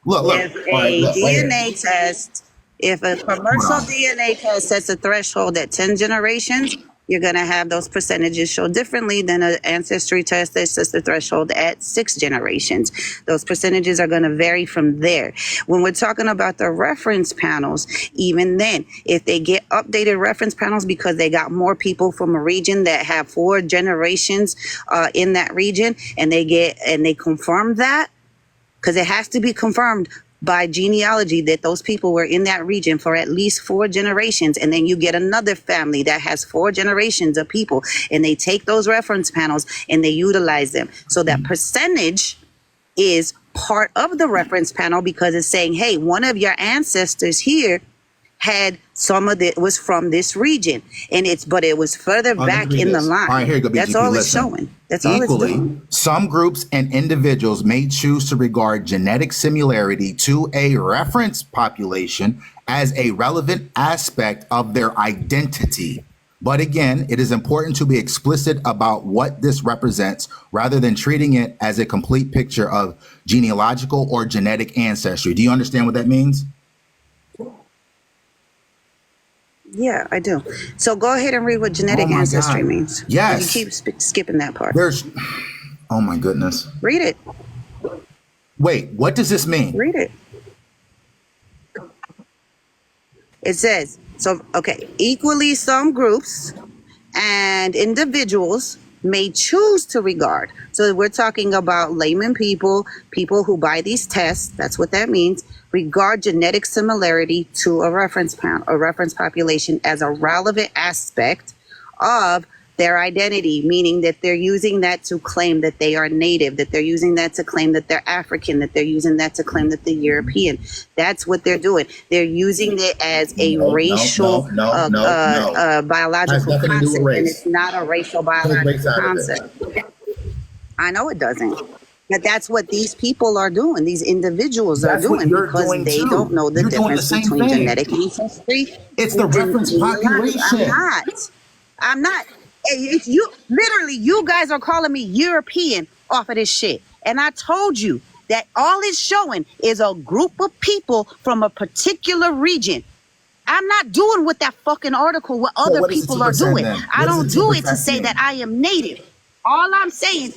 look, right here. DNA test, if a Hold commercial on. DNA test sets a threshold at 10 generations, you're going to have those percentages show differently than an ancestry test that sets the threshold at 6 generations. Those percentages are going to vary from there. When we're talking about the reference panels, even then, if they get updated reference panels because they got more people from a region that have 4 generations in that region, and they confirm that, because it has to be confirmed by genealogy that those people were in that region for at least 4 generations. And then you get another family that has 4 generations of people, and they take those reference panels and they utilize them. So that percentage is part of the reference panel because it's saying, hey, one of your ancestors here had some of it was from this region, and but it was further back in the line. All right, here you go, BGP. That's all it's Listen. showing. That's all it's doing. Some groups and individuals may choose to regard genetic similarity to a reference population as a relevant aspect of their identity. But again, it is important to be explicit about what this represents rather than treating it as a complete picture of genealogical or genetic ancestry. Do you understand what that means? Yeah, I do. So go ahead and read what genetic ancestry means. Yes. You keep skipping that part. Oh my goodness. Read it. Wait, what does this mean? Read it. It says, equally some groups and individuals may choose to regard. So we're talking about layman people who buy these tests, that's what that means, regard genetic similarity to a reference population as a relevant aspect of their identity, meaning that they're using that to claim that they are native, that they're using that to claim that they're African, that they're using that to claim that they're European. That's what they're doing. They're using it as a racial biological concept, and it's not a racial biological concept. I know it doesn't. But that's what these people are doing. These individuals are doing because they don't know the difference between genetic ancestry. It's the reference population. I'm not. It's you. Literally, you guys are calling me European off of this shit. And I told you that all it's showing is a group of people from a particular region. I'm not doing what that fucking article, what other people are doing. I don't do it to say that I am native. All I'm saying,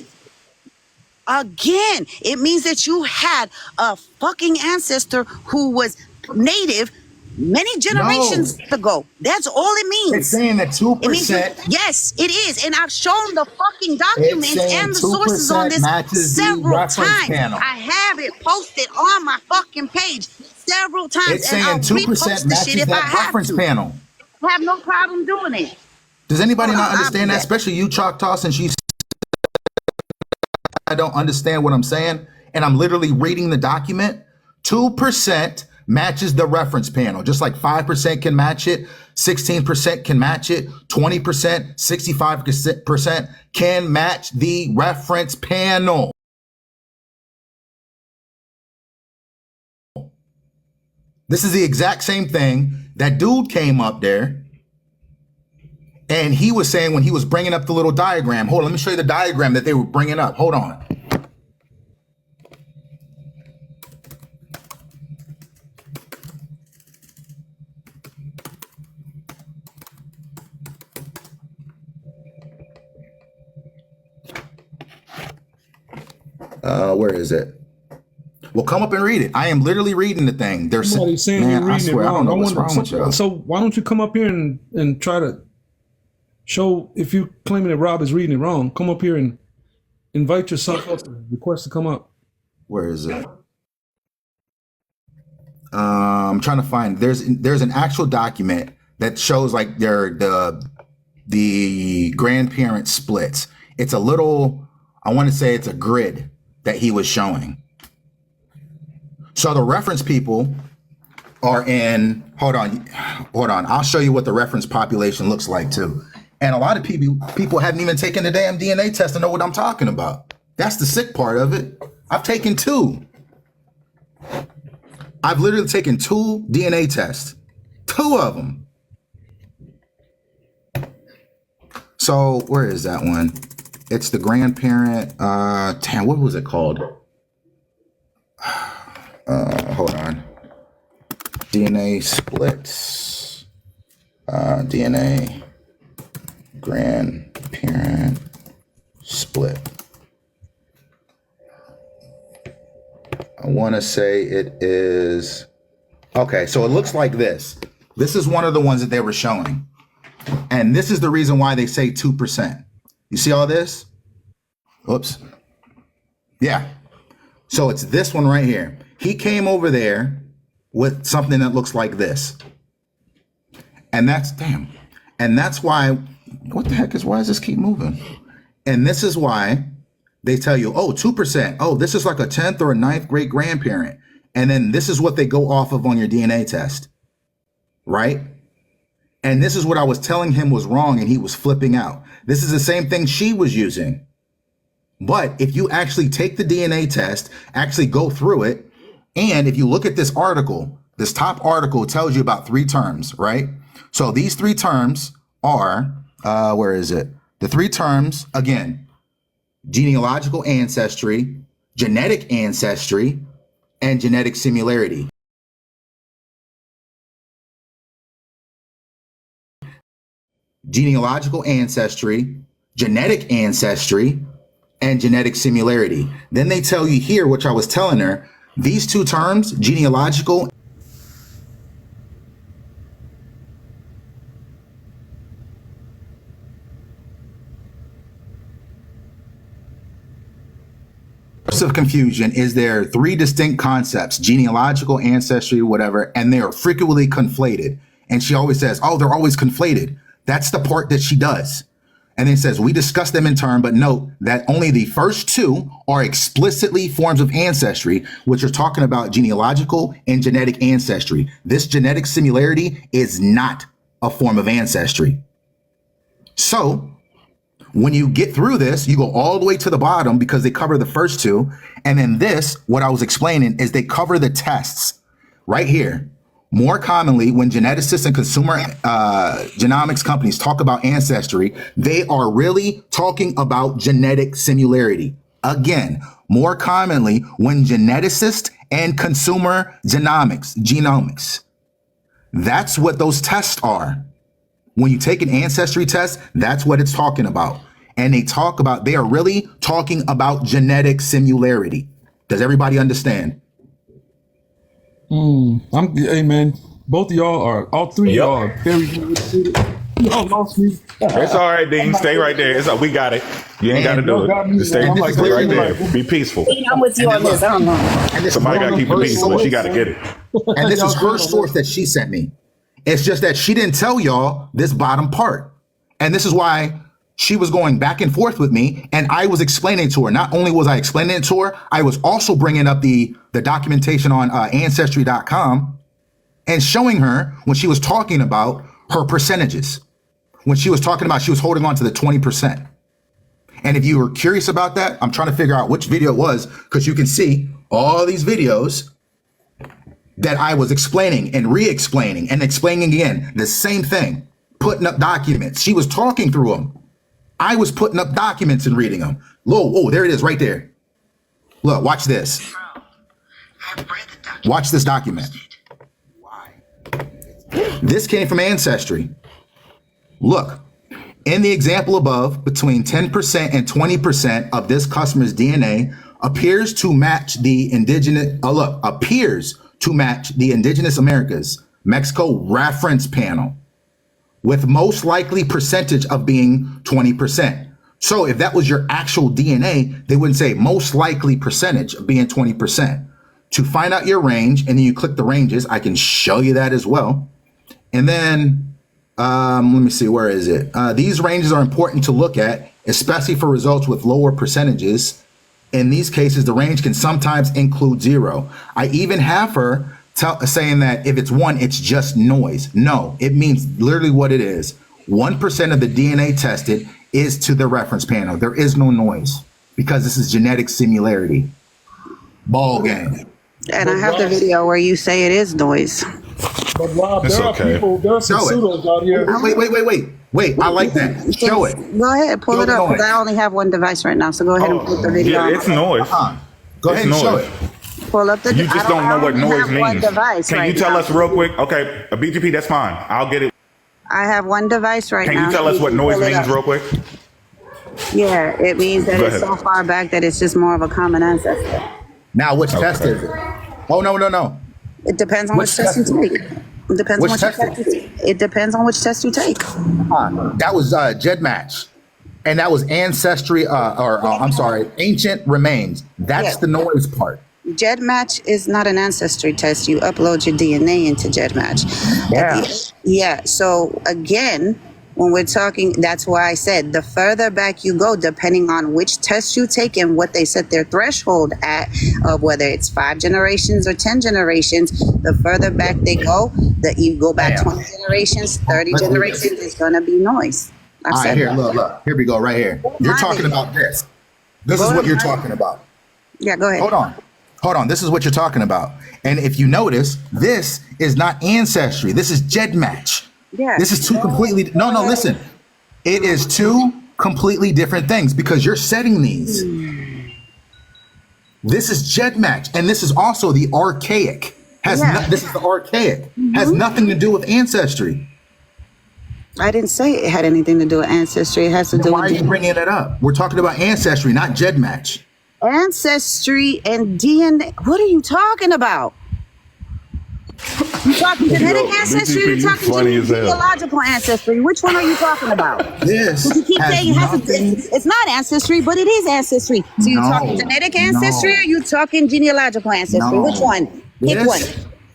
again, it means that you had a fucking ancestor who was native many generations ago. That's all it means. It's saying that 2%. Yes, it is. And I've shown the fucking documents and the sources on this several times. I have it posted on my fucking page several times. It's saying 2% matches that reference panel. I have no problem doing it. Does anybody not understand that? Especially you, Choctaws, and she's I don't understand what I'm saying, and I'm literally reading the document. 2% matches the reference panel, just like 5% can match it, 16% can match it, 20%, 65% can match the reference panel. This is the exact same thing. That dude came up there and he was saying when he was bringing up the little diagram, hold on, let me show you the diagram that they were bringing up. Hold on. Where is it? Well, come up and read it. I am literally reading the thing. They're saying man, you're reading I swear, it wrong. I don't know what's wrong with you. So why don't you come up here and try to show, if you're claiming that Rob is reading it wrong, come up here and invite yourself up, request to come up. Where is it? I'm trying to find. There's an actual document that shows like the grandparent splits. It's a little, I want to say it's a grid that he was showing. So the reference people are in, hold on. I'll show you what the reference population looks like too. And a lot of people haven't even taken the damn DNA test to know what I'm talking about. That's the sick part of it. I've taken 2. I've literally taken 2 DNA tests, 2 of them. So where is that one? It's the grandparent. Damn, what was it called? Hold on. DNA splits. DNA grandparent split. I want to say it is. Okay, so it looks like this. This is one of the ones that they were showing. And this is the reason why they say 2%. You see all this? Oops. Yeah. So it's this one right here. He came over there with something that looks like this. And that's, damn. And that's why, what the heck is, why does this keep moving? And this is why they tell you, oh, 2%. Oh, this is like a 10th or a 9th great grandparent. And then this is what they go off of on your DNA test. Right? And this is what I was telling him was wrong, and he was flipping out. This is the same thing she was using. But if you actually take the DNA test, actually go through it, and if you look at this article, this top article tells you about 3 terms, right? So these 3 terms are, where is it? The 3 terms, again, genealogical ancestry, genetic ancestry, and genetic similarity. Genealogical ancestry, genetic ancestry, and genetic similarity. Then they tell you here, which I was telling her, these 2 terms, genealogical of confusion is there 3 distinct concepts, genealogical, ancestry, whatever, and they are frequently conflated. And she always says, oh, they're always conflated. That's the part that she does. And then says, we discuss them in turn, but note that only the first 2 are explicitly forms of ancestry, which are talking about genealogical and genetic ancestry. This genetic similarity is not a form of ancestry. So when you get through this, you go all the way to the bottom because they cover the first 2. And then this, what I was explaining, is they cover the tests right here. More commonly, when geneticists and consumer genomics companies talk about ancestry, they are really talking about genetic similarity. Again, more commonly, when geneticists and consumer genomics, that's what those tests are. When you take an ancestry test, that's what it's talking about. And they are really talking about genetic similarity. Does everybody understand? Hey man, both of y'all are, all 3 of y'all are very educated. Y'all lost me. It's all right, Dean. Stay right there. It's all, we got it. You ain't got to do it. Just stay right there. Be peaceful. I'm with you on this. I don't know. And somebody got to keep it peaceful. She got to get it. And this is her source that she sent me. It's just that she didn't tell y'all this bottom part. And this is why she was going back and forth with me, and I was explaining to her. Not only was I explaining it to her, I was also bringing up the documentation on ancestry.com and showing her when she was talking about her percentages. When she was talking about she was holding on to the 20%. And if you were curious about that, I'm trying to figure out which video it was, because you can see all these videos that I was explaining and re-explaining and explaining again, the same thing, putting up documents. She was talking through them. I was putting up documents and reading them. Oh, there it is right there. Look, watch this. Watch this document. This came from Ancestry. Look, in the example above, between 10% and 20% of this customer's DNA appears to match the indigenous Americas Mexico reference panel, with most likely percentage of being 20%. So if that was your actual DNA, they wouldn't say most likely percentage of being 20%. To find out your range, and then you click the ranges, I can show you that as well. And then, let me see, where is it? These ranges are important to look at, especially for results with lower percentages. In these cases, the range can sometimes include 0. I even have her saying that if it's 1, it's just noise. No, it means literally what it is. 1% of the DNA tested is to the reference panel. There is no noise because this is genetic similarity. Ball game. And I have the video where you say it is noise. But Rob, It's there are okay. people, there are some pseudos out here. Wait. I like that. Show it. Go ahead, pull it up, because I only have one device right now. So go ahead and put the video Yeah, on. it's noise. Go ahead and show it. Pull up the. You just don't know what noise means. Can you tell us real quick? Okay, a BGP, that's fine. I'll get it. I have one device right now. Can you tell us what noise means real quick? Yeah, it means that Go it's ahead. so far back that it's just more of a common ancestor. Now, which test is it? Oh, no. It depends on which test you take. It depends on which test you take. It depends on which test you take. That was GEDmatch. And that was ancestry, ancient remains. That's the noise part. GEDmatch is not an ancestry test. You upload your DNA into GEDmatch. Yeah. So again, when we're talking, that's why I said the further back you go, depending on which test you take and what they set their threshold at, of whether it's 5 generations or 10 generations, the further back they go, that you go back 20 generations, 30 generations, is going to be noise. All right, here, look. Here we go, right here. You're talking about this. This is what you're talking about. Yeah, go ahead. Hold on. This is what you're talking about. And if you notice, this is not ancestry. This is GEDmatch. Yeah. This is two completely, listen. It is two completely different things because you're setting these. This is GEDmatch, and this is also the archaic. This is the archaic. Has nothing to do with ancestry. I didn't say it had anything to do with ancestry. It has to do with. Why are you bringing it up? We're talking about ancestry, not GEDmatch. Ancestry and DNA. What are you talking about? You talking genetic ancestry? Or you talking genealogical ancestry? Which one are you talking about? This. You keep saying it's not ancestry, but it is ancestry. So you talking genetic ancestry, or you talking genealogical ancestry? Which one? Pick one.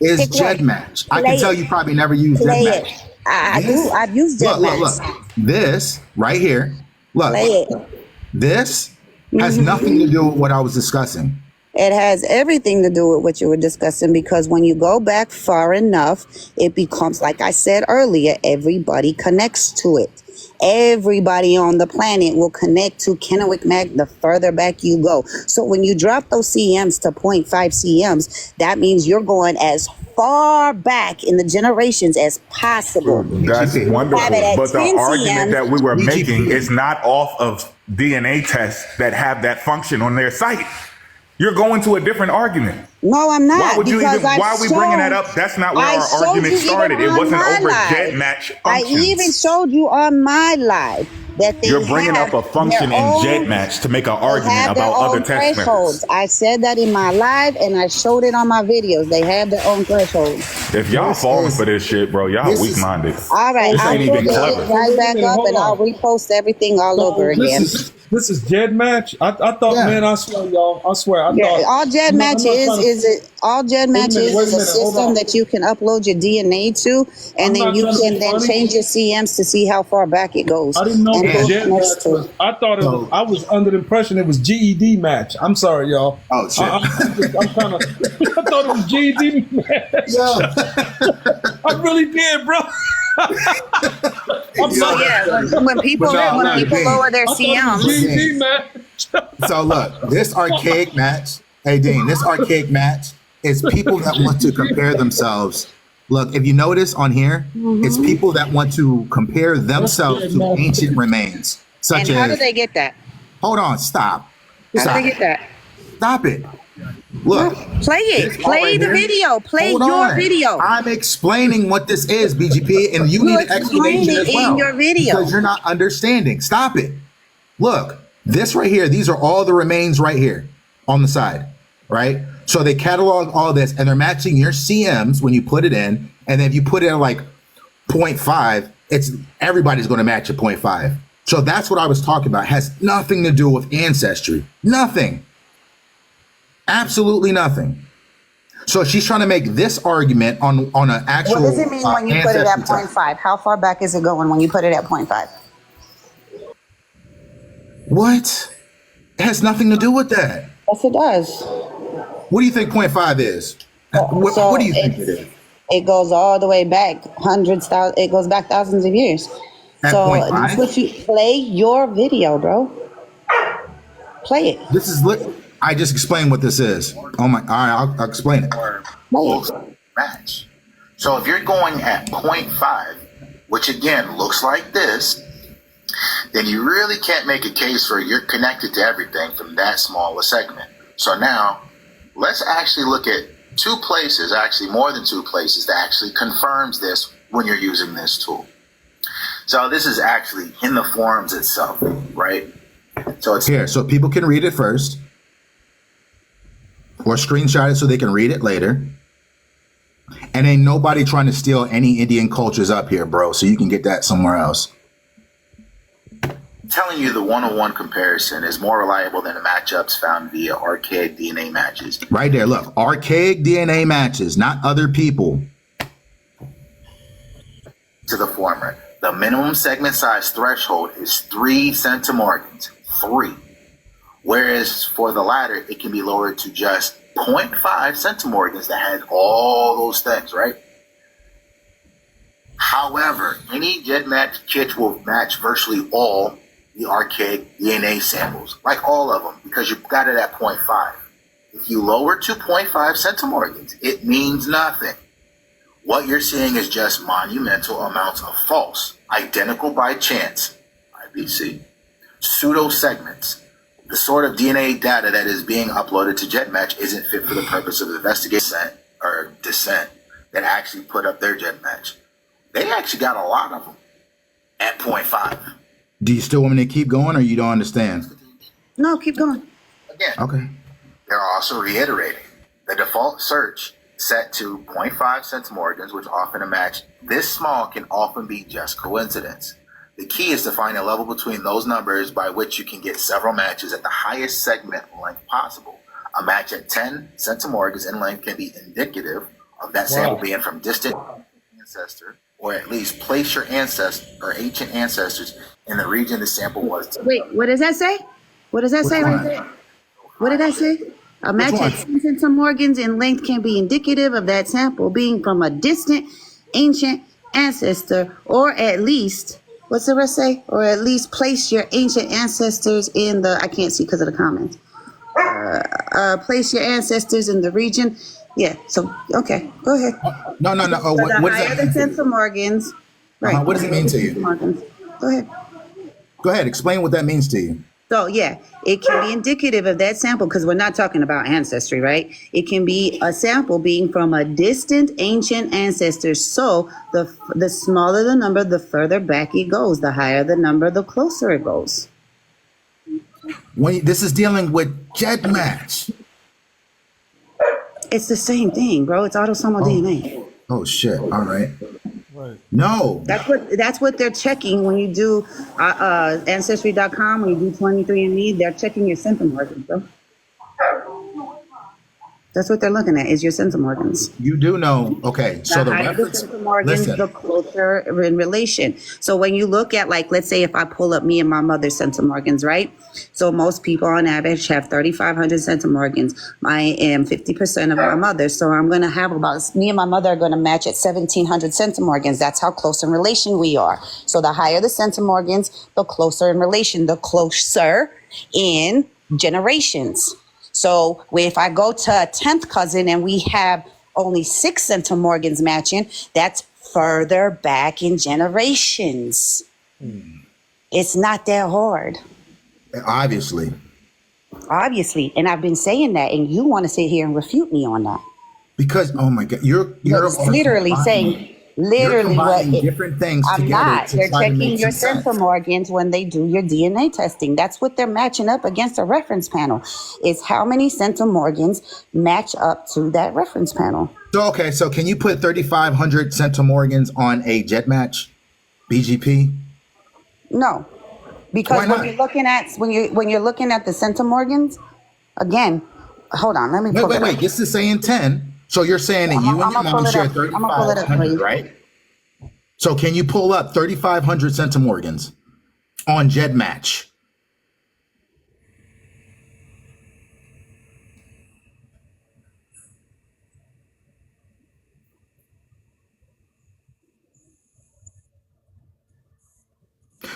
Is GEDmatch. I can tell you probably never used GEDmatch. I do. I've used GEDmatch. Look. This right here. Look. Play it. This has nothing to do with what I was discussing. It has everything to do with what you were discussing, because when you go back far enough, it becomes, like I said earlier, everybody connects to it. Everybody on the planet will connect to Kennewick Mac the further back you go. So when you drop those CMs to 0.5 CMs, that means you're going as far back in the generations as possible. That's wonderful. But the argument that we were making is not off of DNA tests that have that function on their site. You're going to a different argument. No, I'm not. Why would you even? Why are we bringing that up? That's not where our argument started. It wasn't over GEDmatch functions. I even showed you on my live that they You're bringing up a function in GEDmatch to make an argument about other test methods. I said that in my live, and I showed it on my videos. They have their own thresholds. If y'all falling for this shit, bro, y'all weak-minded. All right, this I'll ain't even clever. Right back up, and I'll repost everything all over again. This is GEDmatch. I thought, man, I swear, y'all. I swear, I thought. All GEDmatch is a system that you can upload your DNA to, and then you can then change your CMs to see how far back it goes. I didn't know GEDmatch was. I thought I was under the impression it was GED match. I'm sorry, y'all. Oh shit! I'm kind of. I thought it was GED match. I really did, bro. I'm sorry. When people lower their CMs. So look, this archaic match, hey Dean, this archaic match is people that want to compare themselves. Look, if you notice on here, it's people that want to compare themselves to ancient remains, such as. And how do they get that? Hold on, stop. How do they get that? Stop it. Look, play it. Play the video. Play your video. I'm explaining what this is, BGP, and you need an explanation as well. In your video. Because you're not understanding. Stop it. Look, this right here, these are all the remains right here on the side, right? So they catalog all this, and they're matching your CMs when you put it in, and then if you put it at like 0.5, everybody's going to match at 0.5. So that's what I was talking about. It has nothing to do with ancestry. Nothing. Absolutely nothing. So she's trying to make this argument on an actual. What does it mean when you put it at 0.5? How far back is it going when you put it at 0.5? What? It has nothing to do with that. Yes, it does. What do you think 0.5 is? What do you think it is? It goes all the way back it goes back thousands of years. At so 0.5? that's what you play your video, bro. Play it. This is I just explained what this is. Oh my! All right, I'll explain it. Match. So if you're going at 0.5, which again looks like this, then you really can't make a case for you're connected to everything from that small a segment. So now let's actually look at two places, actually more than two places, that actually confirms this when you're using this tool. So this is actually in the forums itself, right? So it's here, so people can read it first, or screenshot it so they can read it later. And ain't nobody trying to steal any Indian cultures up here, bro. So you can get that somewhere else. Telling you the one-on-one comparison is more reliable than the matchups found via archaic DNA matches. Right there, look, archaic DNA matches, not other people. To the former, the minimum segment size threshold is 3 centimorgans, 3. Whereas for the latter, it can be lowered to just 0.5 centimorgans that has all those things, right? However, any GEDmatch kit will match virtually all the archaic DNA samples, like all of them, because you've got it at 0.5. If you lower to 0.5 centimorgans, it means nothing. What you're seeing is just monumental amounts of false, identical by chance, IBC, pseudo segments. The sort of DNA data that is being uploaded to GEDmatch isn't fit for the purpose of investigation or dissent that actually put up their GEDmatch. They actually got a lot of them at 0.5. Do you still want me to keep going, or you don't understand? No, keep going. Again, okay. They're also reiterating the default search set to 0.5 centimorgans, which often a match this small can often be just coincidence. The key is to find a level between those numbers by which you can get several matches at the highest segment length possible. A match at 10 centimorgans in length can be indicative of that sample being from distant ancestor, or at least place your ancestor or ancient ancestors in the region the sample was. Wait, what does that say? What does that say right there? What did I say? A match at 10 centimorgans in length can be indicative of that sample being from a distant ancient ancestor, or at least, what's the rest say? Or at least place your ancient ancestors in the, I can't see because of the comments. Place your ancestors in the region. Yeah, so, okay, go ahead. No. Oh, So what the does higher that the mean? centimorgans, right. What does it mean to you? Go ahead. Go ahead, explain what that means to you. So yeah, it can be indicative of that sample because we're not talking about ancestry, right? It can be a sample being from a distant ancient ancestor. So the smaller the number, the further back it goes. The higher the number, the closer it goes. This is dealing with GEDmatch. It's the same thing, bro. It's autosomal DNA. Oh shit! All right. No. That's what they're checking when you do ancestry.com, when you do 23andMe, they're checking your centimorgans, bro. That's what they're looking at, is your centimorgans. You do know. Okay, so the higher the reference. centimorgans, the closer in relation. So when you look at, like, let's say if I pull up me and my mother's centimorgans, right? So most people on average have 3,500 centimorgans. I am 50% of my mother, so I'm going to have about, me and my mother are going to match at 1,700 centimorgans. That's how close in relation we are. So the higher the centimorgans, the closer in relation, the closer in generations. So if I go to a 10th cousin and we have only 6 centimorgans matching, that's further back in generations. It's not that hard. Obviously. And I've been saying that, and you want to sit here and refute me on that. Because, oh my God, you're literally saying what different things I'm together. not. They're checking your centimorgans when they do your DNA testing. That's what they're matching up against a reference panel. Is how many centimorgans match up to that reference panel. So can you put 3,500 centimorgans on a GEDmatch BGP? No, because when you're looking at the centimorgans, again, hold on, let me pull it up. Wait. This is saying 10. So you're saying that you and your mom share 3,500, right? So can you pull up 3,500 centimorgans on GEDmatch?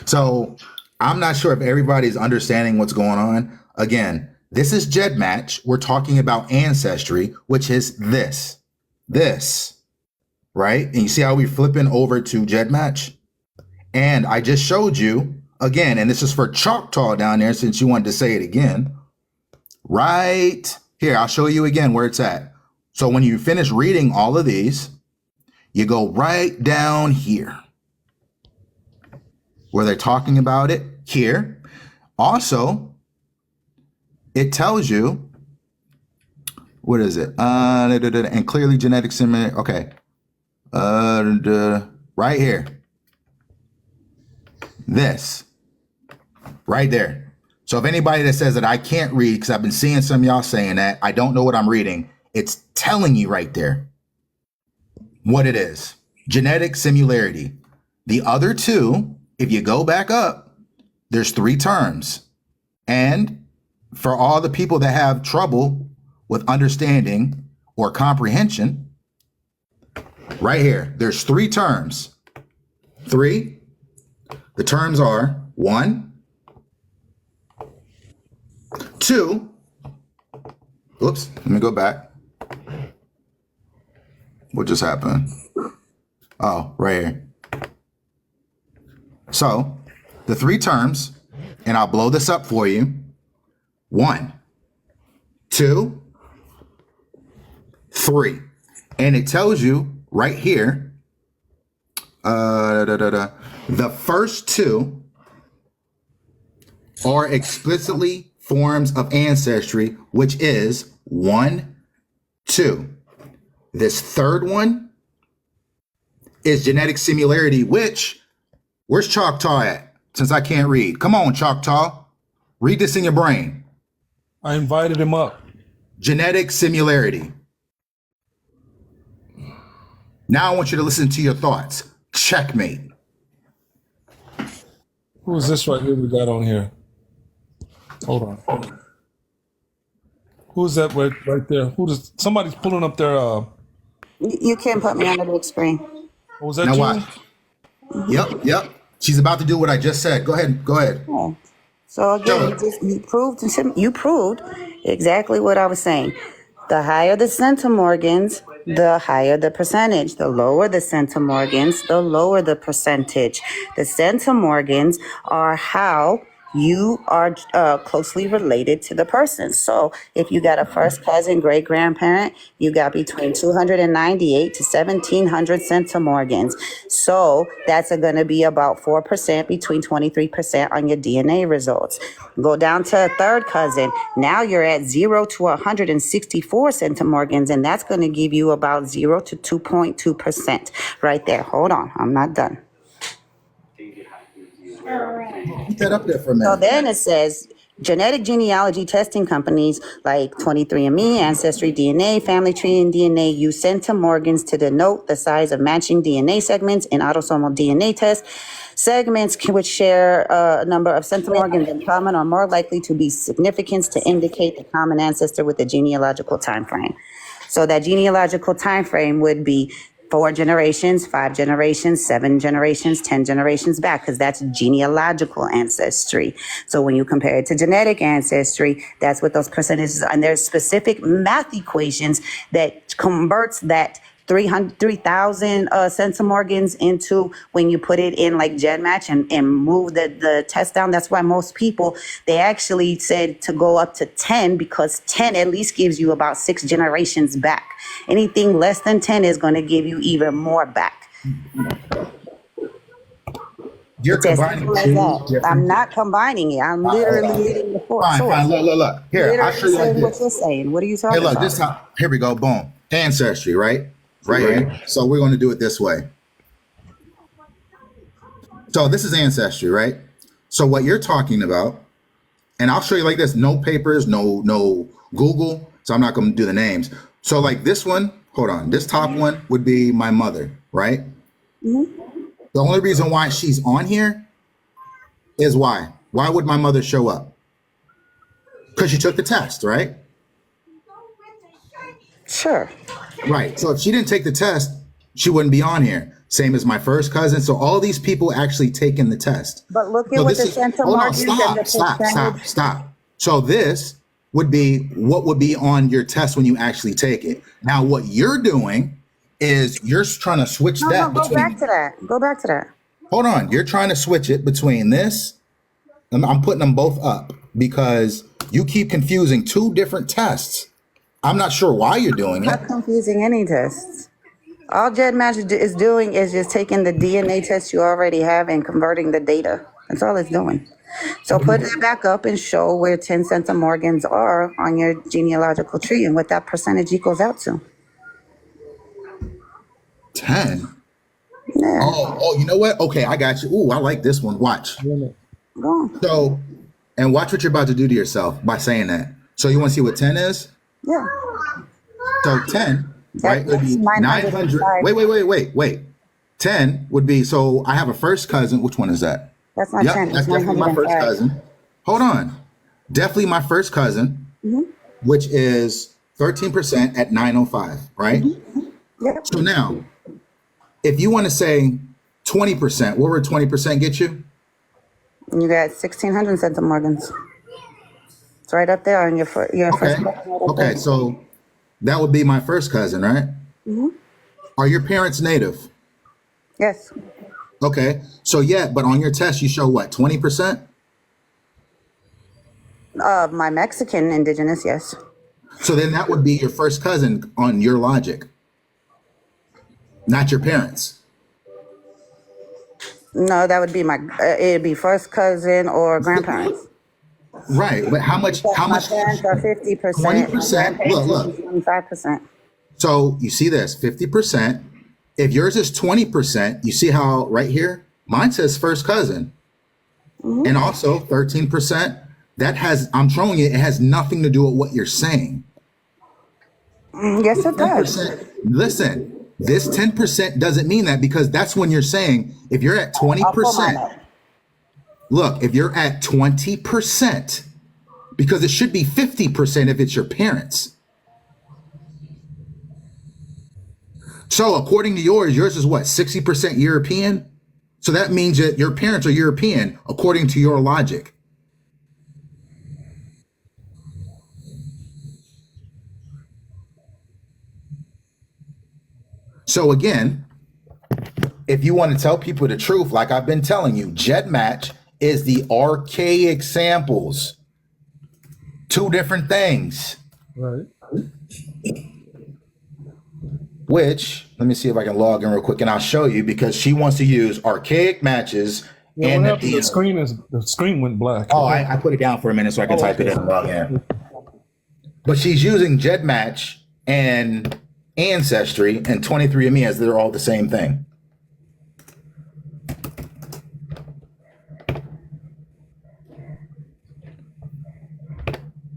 So I'm not sure if everybody's understanding what's going on. Again, This is GEDmatch. We're talking about ancestry, which is this, right? And you see how we're flipping over to GEDmatch? And I just showed you again, and this is for Choctaw down there since you wanted to say it again. Right here, I'll show you again where it's at. So when you finish reading all of these, you go right down here where they're talking about it here. Also, it tells you, what is it? And clearly genetic similarity. Okay. Right here. This. Right there. So if anybody that says that I can't read, because I've been seeing some of y'all saying that, I don't know what I'm reading, it's telling you right there what it is. Genetic similarity. The other two, if you go back up, there's 3 terms. And for all the people that have trouble with understanding or comprehension, right here, there's 3 terms. 3. The terms are 1, 2. Oops, let me go back. What just happened? Oh, right here. So the 3 terms, and I'll blow this up for you. 1, 2, 3. And it tells you right here, the first 2 are explicitly forms of ancestry, which is 1, 2. This third one is genetic similarity, which, where's Choctaw at? Since I can't read. Come on, Choctaw. Read this in your brain. I invited him up. Genetic similarity. Now I want you to listen to your thoughts. Checkmate. Who is this right here we got on here? Hold on. Who's that right there? Somebody's pulling up their You can't put me on the big screen. was that Now you? watch. Yep. She's about to do what I just said. Go ahead. Yeah. So again, you proved exactly what I was saying. The higher the centimorgans, the higher the percentage. The lower the centimorgans, the lower the percentage. The centimorgans are how you are closely related to the person. So if you got a first cousin, great grandparent, you got between 298 to 1700 centimorgans. So that's going to be about 4%, between 23% on your DNA results. Go down to a third cousin. Now you're at 0 to 164 centimorgans, and that's going to give you about 0 to 2.2% right there. Hold on, I'm not done. Keep that up there for a minute. So then it says genetic genealogy testing companies like 23andMe, Ancestry DNA, Family Tree and DNA use centimorgans to denote the size of matching DNA segments in autosomal DNA tests. Segments which share a number of centimorgans in common are more likely to be significant to indicate the common ancestor with a genealogical time frame. So that genealogical time frame would be 4 generations, 5 generations, 7 generations, 10 generations back, because that's genealogical ancestry. So when you compare it to genetic ancestry, that's what those percentages are. And there's specific math equations that converts that 3,000 centimorgans into, when you put it in like GEDmatch and move the test down. That's why most people, they actually said to go up to 10, because 10 at least gives you about 6 generations back. Anything less than 10 is going to give you even more back. You're combining that. I'm not combining it. I'm literally hitting the source. Fine. Look. Here, I'll show you like what this. you're saying. What are you talking Hey, look, about? here we go. Boom. Ancestry, right? Right here. So we're going to do it this way. So this is ancestry, right? So what you're talking about, and I'll show you like this, no papers, no Google. So I'm not going to do the names. So like this one, hold on. This top one would be my mother, right? Mm-hmm. The only reason why she's on here is why? Why would my mother show up? Because she took the test, right? Sure. Right. So if she didn't take the test, she wouldn't be on here. Same as my first cousin. So all these people actually taken the test. But look at what the centimorgans and the percentage. Stop. So this would be what would be on your test when you actually take it. Now, what you're doing is you're trying to switch that. Go back to that. Go back to that. Hold on. You're trying to switch it between this. And I'm putting them both up because you keep confusing two different tests. I'm not sure why you're doing it. Not confusing any tests. All GEDmatch is doing is just taking the DNA test you already have and converting the data. That's all it's doing. So put that back up and show where 10 centimorgans are on your genealogical tree and what that percentage equals out to. 10? Yeah. Oh, you know what? Okay, I got you. Ooh, I like this one. Watch. Go on. So, and watch what you're about to do to yourself by saying that. So you want to see what 10 is? Yeah. So 10, right, would be 900. Wait. 10 would be, so I have a first cousin. Which one is that? That's not 10. That's definitely my first cousin. Hold on. Definitely my first cousin, which is 13% at 905, right? Yep. So now, if you want to say 20%, what would 20% get you? You got 1,600 centimorgans. It's right up there on your first. Okay, so that would be my first cousin, right? Are your parents native? Yes. Okay, so yeah, but on your test you show what, 20%? My Mexican indigenous, yes. So then that would be your first cousin on your logic, not your parents. No, that would be it'd be first cousin or grandparents. Right, but how much? My parents are 50%. 20%. Look. 25%. So you see this, 50%. If yours is 20%, you see how right here, mine says first cousin. And also 13%. That has, I'm showing you, it has nothing to do with what you're saying. Yes, it does. Listen, this 10% doesn't mean that, because that's when you're saying, if you're at 20%, look, if you're at 20%, because it should be 50% if it's your parents. So according to yours is what, 60% European? So that means that your parents are European, according to your logic. So again, if you want to tell people the truth, like I've been telling you, GEDmatch is the archaic samples. Two different things. Right. Which, let me see if I can log in real quick and I'll show you, because she wants to use archaic matches. Yeah, and the screen went black. Oh, I put it down for a minute so I can type it in and log in. But she's using GEDmatch and Ancestry and 23andMe as they're all the same thing.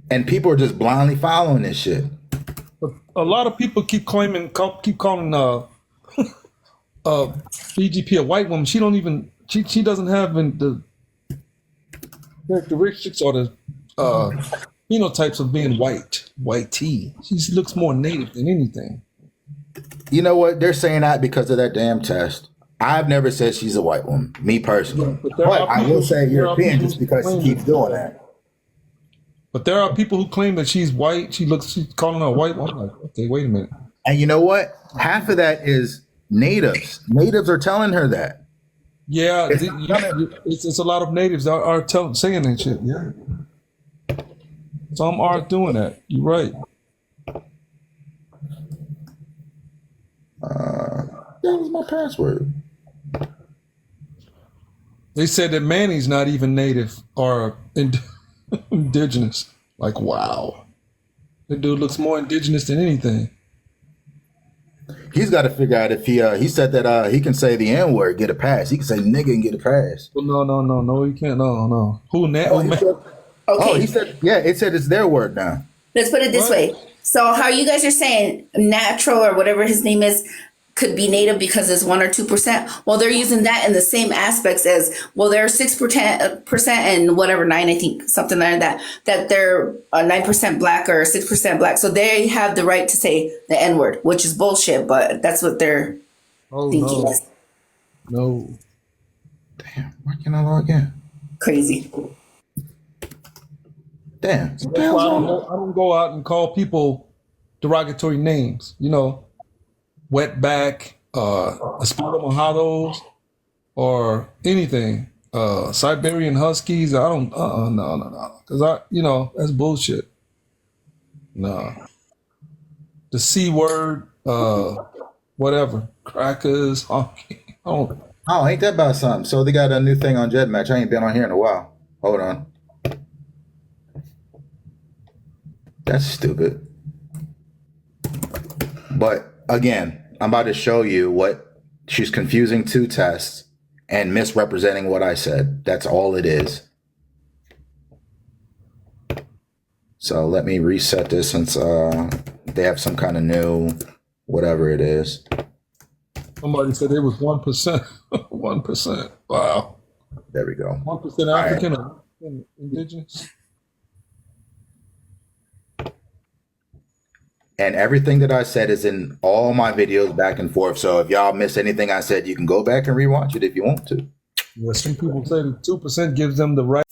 And people are just blindly following this shit. A lot of people keep calling BGP a white woman. She don't even, she doesn't have the characteristics or the phenotypes of being white tea. She looks more native than anything. You know what? They're saying that because of that damn test. I've never said she's a white woman, me personally. Yeah, but I will say European just because she keeps doing that. But there are people who claim that she's white. She's calling her a white woman. I'm like, okay, wait a minute. And you know what? Half of that is natives. Natives are telling her that. Yeah, it's a lot of natives are saying that shit. Yeah, some are doing that. You're right. That was my password. They said that Manny's not even native or indigenous. Like, wow, the dude looks more indigenous than anything. He's got to figure out if he said that he can say the N word, get a pass. He can say nigga and get a pass. Well, no, he can't. No. Who now? Okay. He said, yeah, it said it's their word now. Let's put it this way. So how you guys are saying natural or whatever his name is could be native because it's 1 or 2%. Well, they're using that in the same aspects as, well, they're 6% and whatever, 9, I think, something like that they're 9% black or 6% black. So they have the right to say the N word, which is bullshit, but that's what they're thinking. No. Damn, why can't I log in? Crazy. Damn. So that's why I don't go out and call people derogatory names. You know, wetback, Espino Mojados, or anything. Siberian Huskies. I don't. No. Because that's bullshit. No. The C word. Whatever. Crackers. Honky. Oh, ain't that about something? So they got a new thing on Jet Match. I ain't been on here in a while. Hold on. That's stupid. But again, I'm about to show you what she's confusing two tests and misrepresenting what I said. That's all it is. So let me reset this since they have some kind of new whatever it is. Somebody said it was 1%. 1%. Wow. There we go. 1% African or indigenous. And everything that I said is in all my videos back and forth. So if y'all miss anything I said, you can go back and rewatch it if you want to. Yeah, some people say that 2% gives them the right.